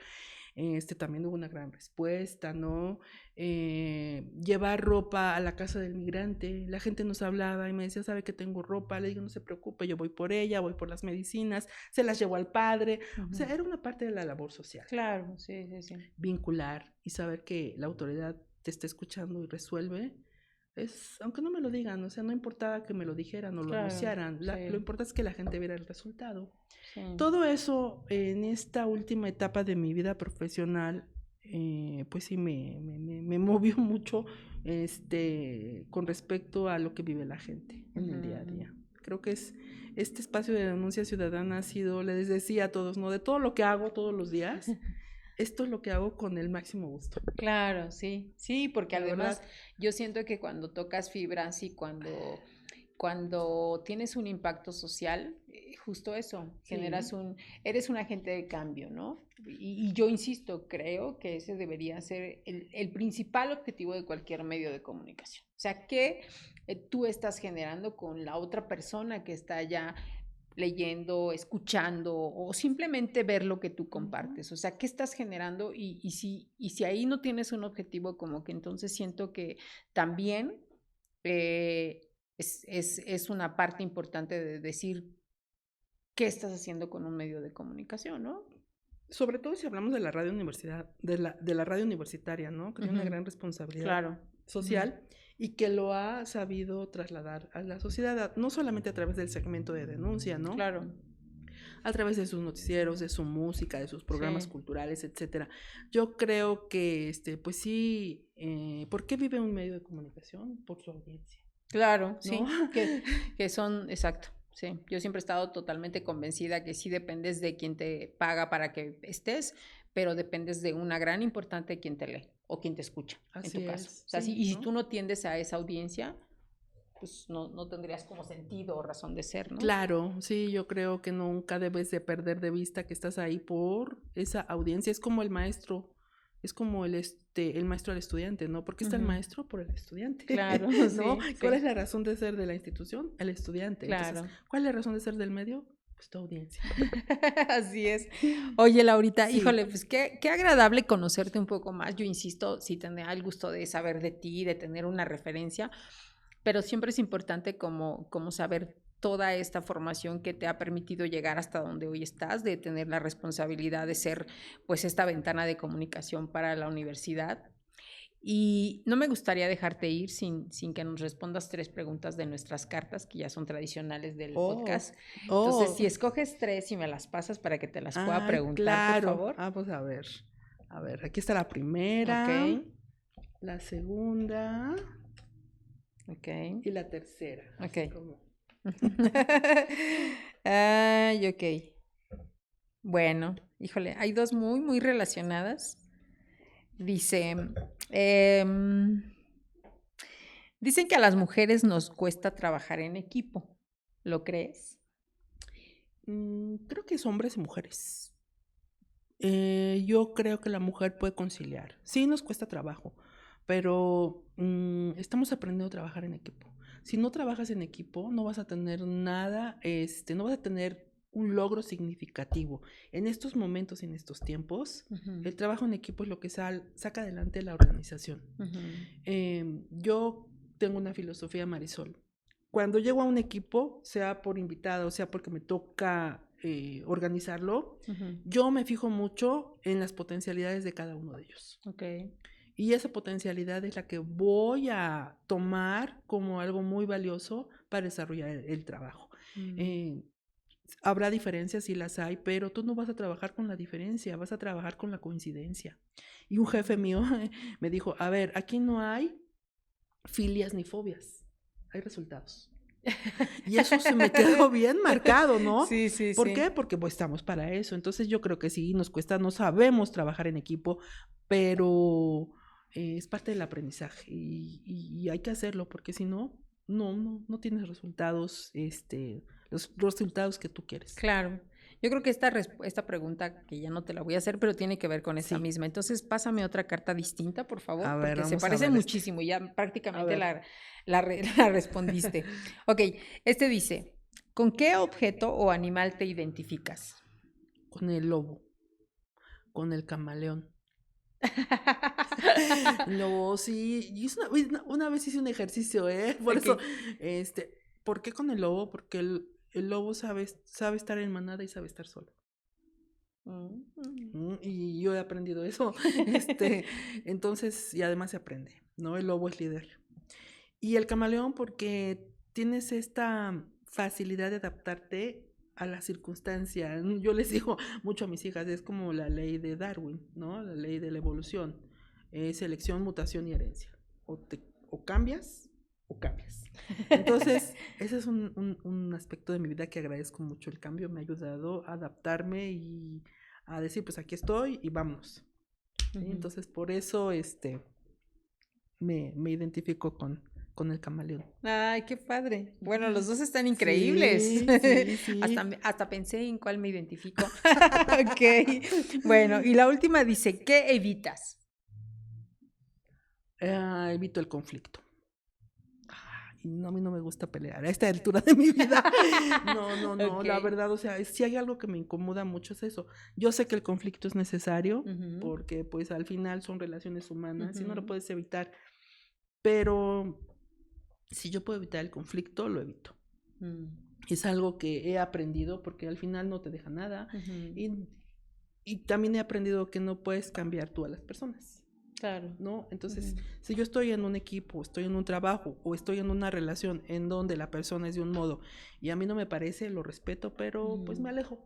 Speaker 3: También hubo una gran respuesta, ¿no? Llevar ropa a la casa del migrante, la gente nos hablaba y me decía, ¿sabe que tengo ropa? Le digo, no se preocupe, yo voy por ella, voy por las medicinas, se las llevo al padre. O sea, era una parte de la labor social.
Speaker 1: Claro, sí, sí, sí.
Speaker 3: Vincular y saber que la autoridad te está escuchando y resuelve, aunque no me lo digan, o sea, no importaba que me lo dijeran o lo
Speaker 1: Claro,
Speaker 3: anunciaran,
Speaker 1: sí.
Speaker 3: lo importante es que la gente viera el resultado.
Speaker 1: Sí.
Speaker 3: Todo eso en esta última etapa de mi vida profesional, pues sí me movió mucho con respecto a lo que vive la gente en el día a día. Creo que este espacio de denuncia ciudadana ha sido, les decía a todos, ¿no? De todo lo que hago todos los días, esto es lo que hago con el máximo gusto.
Speaker 1: Claro, sí, sí, porque
Speaker 3: La
Speaker 1: además
Speaker 3: verdad.
Speaker 1: yo siento que cuando tocas fibras y cuando tienes un impacto social, justo eso, generas
Speaker 3: Sí.
Speaker 1: eres un agente de cambio, ¿no? Y yo insisto, creo que ese debería ser el principal objetivo de cualquier medio de comunicación. O sea, ¿qué tú estás generando con la otra persona que está allá leyendo, escuchando o simplemente ver lo que tú compartes? O sea, ¿qué estás generando? Y si ahí no tienes un objetivo, como que entonces siento que también es una parte importante de decir qué estás haciendo con un medio de comunicación, ¿no?
Speaker 3: Sobre todo si hablamos de la radio universidad, de la radio universitaria, ¿no? Que tiene una gran responsabilidad
Speaker 1: Claro.
Speaker 3: social y que lo ha sabido trasladar a la sociedad, no solamente a través del segmento de denuncia, ¿no?
Speaker 1: Claro.
Speaker 3: A través de sus noticieros, de su música, de sus programas
Speaker 1: Sí.
Speaker 3: culturales, etcétera. Yo creo que, pues sí, ¿por qué vive un medio de comunicación? Por su audiencia.
Speaker 1: Claro,
Speaker 3: ¿No?
Speaker 1: sí, que son, exacto, sí. Yo siempre he estado totalmente convencida que sí dependes de quien te paga para que estés, pero dependes de una gran importante quien te lee o quien te escucha, en
Speaker 3: Así
Speaker 1: tu caso.
Speaker 3: es,
Speaker 1: O sea,
Speaker 3: sí,
Speaker 1: y si
Speaker 3: ¿no?
Speaker 1: tú no tiendes a esa audiencia, pues no tendrías como sentido o razón de ser, ¿no?
Speaker 3: Claro, sí, yo creo que nunca debes de perder de vista que estás ahí por esa audiencia. Es como el maestro, es como el maestro al estudiante, ¿no? ¿Por qué está el maestro? Por el estudiante.
Speaker 1: Claro,
Speaker 3: ¿No?
Speaker 1: sí,
Speaker 3: ¿Cuál
Speaker 1: sí.
Speaker 3: es la razón de ser de la institución? El estudiante.
Speaker 1: Claro.
Speaker 3: Entonces, ¿cuál es la razón de ser del medio? Pues tu audiencia.
Speaker 1: Así es. Oye, Laurita,
Speaker 3: Sí.
Speaker 1: híjole, pues qué agradable conocerte un poco más. Yo insisto, sí tenía el gusto de saber de ti, de tener una referencia, pero siempre es importante como saber toda esta formación que te ha permitido llegar hasta donde hoy estás, de tener la responsabilidad de ser pues esta ventana de comunicación para la universidad. Y no me gustaría dejarte ir sin que nos respondas 3 preguntas de nuestras cartas, que ya son tradicionales del podcast. Entonces, si escoges 3 y me las pasas para que te las pueda
Speaker 3: Ay,
Speaker 1: preguntar, por
Speaker 3: claro.
Speaker 1: favor.
Speaker 3: Pues a ver. A ver, aquí está la primera,
Speaker 1: Ok,
Speaker 3: la segunda
Speaker 1: ok,
Speaker 3: y la tercera.
Speaker 1: ok.
Speaker 3: Así como.
Speaker 1: Ay, ok. Bueno, híjole, hay 2 muy, muy relacionadas. Dice, dicen que a las mujeres nos cuesta trabajar en equipo. ¿Lo crees?
Speaker 3: Creo que es hombres y mujeres. Yo creo que la mujer puede conciliar. Sí, nos cuesta trabajo, pero estamos aprendiendo a trabajar en equipo. Si no trabajas en equipo, no vas a tener nada, no vas a tener un logro significativo. En estos momentos, en estos tiempos, el trabajo en equipo es lo que saca adelante la organización. Yo tengo una filosofía, Marisol. Cuando llego a un equipo, sea por invitado, o sea porque me toca organizarlo, yo me fijo mucho en las potencialidades de cada uno de ellos.
Speaker 1: Okay.
Speaker 3: Y esa potencialidad es la que voy a tomar como algo muy valioso para desarrollar el trabajo. Habrá diferencias, sí las hay, pero tú no vas a trabajar con la diferencia, vas a trabajar con la coincidencia. Y un jefe mío me dijo, a ver, aquí no hay filias ni fobias, hay resultados. Y eso se me quedó bien marcado, ¿no?
Speaker 1: Sí, sí,
Speaker 3: ¿Por
Speaker 1: sí.
Speaker 3: qué? Porque pues estamos para eso. Entonces yo creo que sí, nos cuesta, no sabemos trabajar en equipo, pero es parte del aprendizaje y hay que hacerlo porque si no, no tienes resultados, los resultados que tú quieres.
Speaker 1: Claro. Yo creo que esta pregunta, que ya no te la voy a hacer, pero tiene que ver con esta
Speaker 3: Sí.
Speaker 1: misma. Entonces, pásame otra carta distinta, por favor,
Speaker 3: A ver,
Speaker 1: porque se
Speaker 3: vamos a
Speaker 1: parece
Speaker 3: ver
Speaker 1: muchísimo. Ya prácticamente
Speaker 3: ver.
Speaker 1: la respondiste. Ok, dice, ¿con qué objeto o animal te identificas?
Speaker 3: Con el lobo, con el camaleón. No, sí, y una vez hice un ejercicio, por eso, ¿por qué con el lobo? Porque el lobo sabe estar en manada y sabe estar solo. Y yo he aprendido eso, entonces, y además se aprende, ¿no? El lobo es líder. Y el camaleón porque tienes esta facilidad de adaptarte a la circunstancia. Yo les digo mucho a mis hijas, es como la ley de Darwin, ¿no? La ley de la evolución. Selección, mutación y herencia. O cambias o cambias. Entonces, ese es un aspecto de mi vida que agradezco mucho. El cambio me ha ayudado a adaptarme y a decir, pues aquí estoy y vámonos. ¿Sí? Entonces, por eso me identifico con el camaleón.
Speaker 1: Ay, qué padre. Bueno, los dos están increíbles.
Speaker 3: Sí.
Speaker 1: Hasta pensé en cuál me identifico. Ok. Bueno, y la última dice, ¿qué evitas?
Speaker 3: Evito el conflicto. No, a mí no me gusta pelear a esta altura de mi vida. No,
Speaker 1: Ok.
Speaker 3: la verdad, o sea, si hay algo que me incomoda mucho es eso. Yo sé que el conflicto es necesario porque pues al final son relaciones humanas y no lo puedes evitar, pero si yo puedo evitar el conflicto, lo evito. Es algo que he aprendido porque al final no te deja nada y también he aprendido que no puedes cambiar tú a las personas.
Speaker 1: Claro.
Speaker 3: ¿No? Entonces, si yo estoy en un equipo, estoy en un trabajo o estoy en una relación en donde la persona es de un modo y a mí no me parece, lo respeto, pero pues me alejo,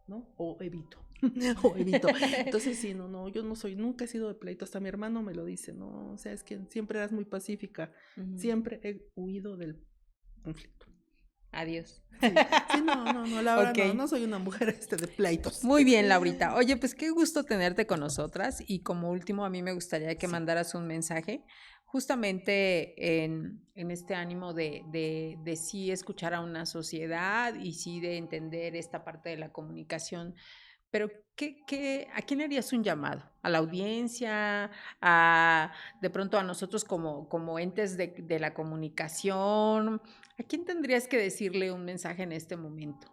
Speaker 3: ¿no? O evito. Entonces, sí, no, yo no soy, nunca he sido de pleito, hasta mi hermano me lo dice, ¿no? O sea, es que siempre eras muy pacífica, siempre he huido del conflicto.
Speaker 1: Adiós.
Speaker 3: Sí, no, la verdad
Speaker 1: Ok.
Speaker 3: no soy una mujer de pleitos.
Speaker 1: Muy bien, Laurita. Oye, pues qué gusto tenerte con nosotras y como último a mí me gustaría que mandaras un mensaje justamente en este ánimo de sí escuchar a una sociedad y sí de entender esta parte de la comunicación. Pero, ¿a quién harías un llamado? ¿A la audiencia? De pronto a nosotros como entes de la comunicación? ¿A quién tendrías que decirle un mensaje en este momento?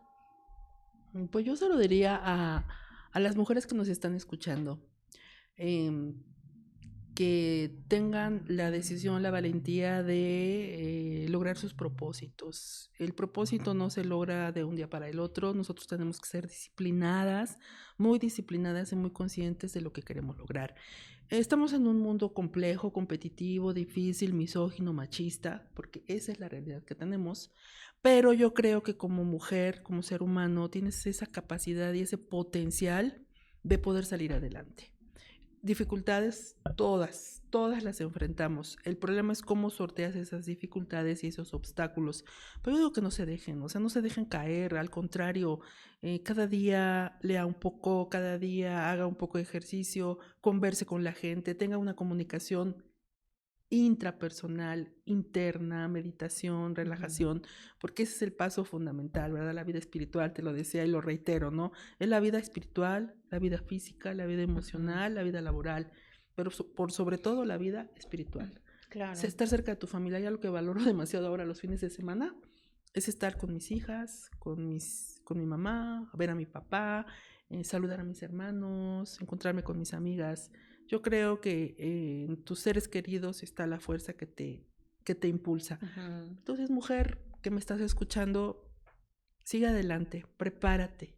Speaker 3: Pues yo se lo diría a las mujeres que nos están escuchando, que tengan la decisión, la valentía de lograr sus propósitos. El propósito no se logra de un día para el otro, nosotros tenemos que ser disciplinadas y muy conscientes de lo que queremos lograr. Estamos en un mundo complejo, competitivo, difícil, misógino, machista, porque esa es la realidad que tenemos, pero yo creo que como mujer, como ser humano, tienes esa capacidad y ese potencial de poder salir adelante. Dificultades, todas las enfrentamos. El problema es cómo sorteas esas dificultades y esos obstáculos. Pero yo digo que no se dejen, o sea, no se dejen caer, al contrario, cada día lea un poco, cada día haga un poco de ejercicio, converse con la gente, tenga una comunicación intrapersonal, interna, meditación, relajación, porque ese es el paso fundamental, ¿verdad? La vida espiritual, te lo decía y lo reitero, ¿no? Es la vida espiritual, la vida física, la vida emocional, la vida laboral, pero por sobre todo la vida espiritual.
Speaker 1: Claro.
Speaker 3: Estar cerca de tu familia, ya lo que valoro demasiado ahora los fines de semana, es estar con mis hijas, con mi mamá, ver a mi papá, saludar a mis hermanos, encontrarme con mis amigas. Yo creo que en tus seres queridos está la fuerza que te impulsa. Entonces, mujer que me estás escuchando, sigue adelante, prepárate.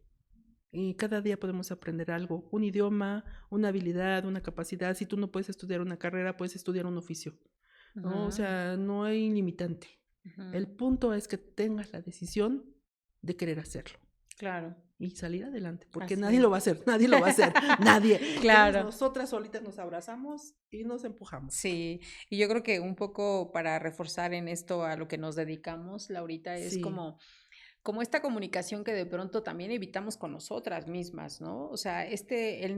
Speaker 3: Y cada día podemos aprender algo, un idioma, una habilidad, una capacidad. Si tú no puedes estudiar una carrera, puedes estudiar un oficio, ¿no? O sea, no hay limitante. El punto es que tengas la decisión de querer hacerlo.
Speaker 1: Claro.
Speaker 3: Y salir adelante, porque
Speaker 1: Así
Speaker 3: nadie
Speaker 1: es.
Speaker 3: lo va a hacer, nadie.
Speaker 1: Claro.
Speaker 3: Entonces, nosotras solitas nos abrazamos y nos empujamos.
Speaker 1: Sí, y yo creo que un poco para reforzar en esto a lo que nos dedicamos, Laurita, es
Speaker 3: Sí.
Speaker 1: como esta comunicación que de pronto también evitamos con nosotras mismas, ¿no? O sea, el que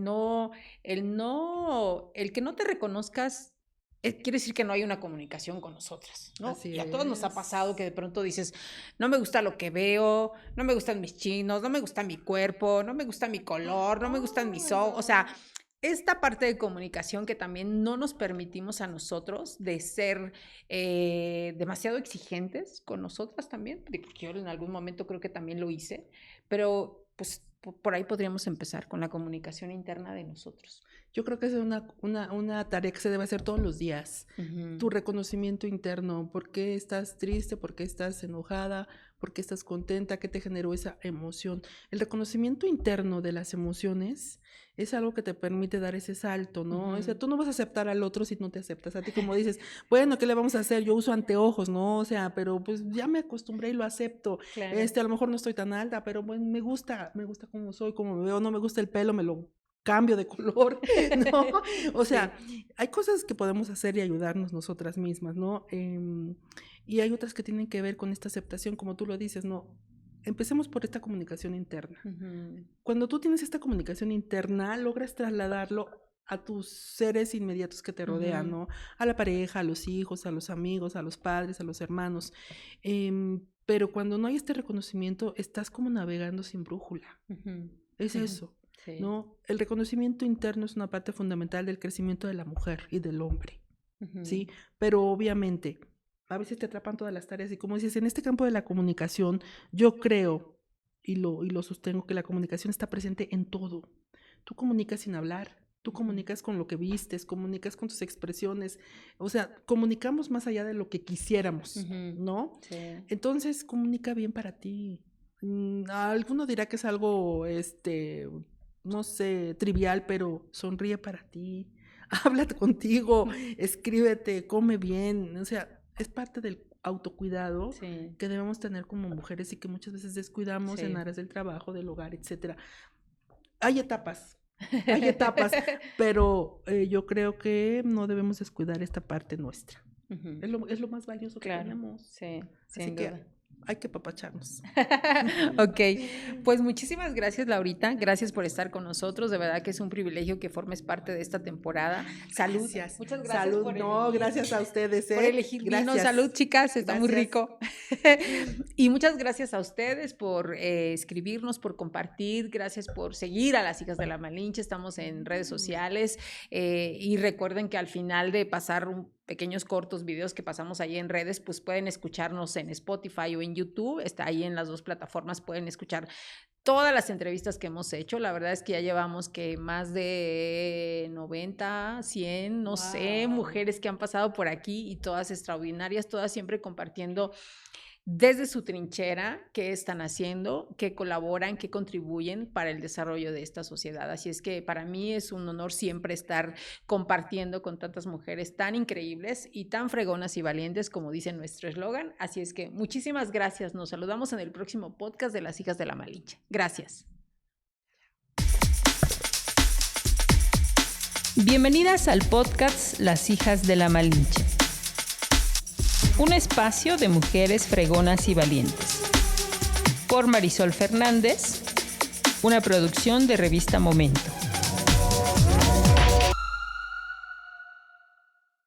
Speaker 1: no te reconozcas quiere decir que no hay una comunicación con nosotras, ¿no?
Speaker 3: Así
Speaker 1: y a todos nos ha
Speaker 3: es.
Speaker 1: pasado que de pronto dices, no me gusta lo que veo, no me gustan mis chinos, no me gusta mi cuerpo, no me gusta mi color, no me gustan mis ojos, o sea, esta parte de comunicación que también no nos permitimos a nosotros de ser demasiado exigentes con nosotras también, porque yo en algún momento creo que también lo hice, pero pues por ahí podríamos empezar con la comunicación interna de nosotros.
Speaker 3: Yo creo que es una tarea que se debe hacer todos los días. Tu reconocimiento interno, ¿por qué estás triste? ¿Por qué estás enojada? por qué estás contenta, qué te generó esa emoción. El reconocimiento interno de las emociones es algo que te permite dar ese salto, ¿no? O sea, tú no vas a aceptar al otro si no te aceptas a ti, como dices, bueno, ¿qué le vamos a hacer? Yo uso anteojos, ¿no? O sea, pero pues ya me acostumbré y lo acepto.
Speaker 1: Claro.
Speaker 3: A lo mejor no estoy tan alta, pero bueno, me gusta cómo soy, cómo me veo, no me gusta el pelo, me lo cambio de color, ¿no? O sea, hay cosas que podemos hacer y ayudarnos nosotras mismas, ¿no? Y hay otras que tienen que ver con esta aceptación, como tú lo dices, ¿no? Empecemos por esta comunicación interna. Cuando tú tienes esta comunicación interna, logras trasladarlo a tus seres inmediatos que te rodean, ¿no? A la pareja, a los hijos, a los amigos, a los padres, a los hermanos. Pero cuando no hay este reconocimiento, estás como navegando sin brújula. Es eso, ¿no? El reconocimiento interno es una parte fundamental del crecimiento de la mujer y del hombre, ¿sí? Pero obviamente a veces te atrapan todas las tareas y como dices, en este campo de la comunicación, yo creo y lo sostengo que la comunicación está presente en todo. Tú comunicas sin hablar, tú comunicas con lo que vistes, comunicas con tus expresiones, o sea, comunicamos más allá de lo que quisiéramos, ¿no? Sí. Entonces, comunica bien para ti. Alguno dirá que es algo, no sé, trivial, pero sonríe para ti, háblate contigo, escríbete, come bien, o sea, es parte del autocuidado que debemos tener como mujeres y que muchas veces descuidamos en áreas del trabajo, del hogar, etcétera. Hay etapas, pero yo creo que no debemos descuidar esta parte nuestra. Es lo más valioso que tenemos. Sí, así que hay que apapacharnos.
Speaker 1: Ok, pues muchísimas gracias, Laurita. Gracias por estar con nosotros. De verdad que es un privilegio que formes parte de esta temporada. Salud.
Speaker 3: Gracias.
Speaker 1: Muchas gracias.
Speaker 3: Salud. Gracias a ustedes.
Speaker 1: Por elegir vino. Salud, chicas. Está muy rico. Y muchas gracias a ustedes por escribirnos, por compartir. Gracias por seguir a las Hijas de la Malinche. Estamos en redes sociales. Y recuerden que al final de pasar pequeños cortos videos que pasamos ahí en redes, pues pueden escucharnos en Spotify o en YouTube, está ahí en las dos plataformas, pueden escuchar todas las entrevistas que hemos hecho. La verdad es que ya llevamos que más de 90, 100, no sé, mujeres que han pasado por aquí y todas extraordinarias, todas siempre compartiendo desde su trinchera qué están haciendo, qué colaboran, qué contribuyen para el desarrollo de esta sociedad. Así es que para mí es un honor siempre estar compartiendo con tantas mujeres tan increíbles y tan fregonas y valientes como dice nuestro eslogan. Así es que muchísimas gracias. Nos saludamos en el próximo podcast de Las Hijas de la Malinche. Gracias.
Speaker 4: Bienvenidas al podcast Las Hijas de la Malinche. Un espacio de mujeres fregonas y valientes. Por Marisol Fernández, una producción de Revista Momento.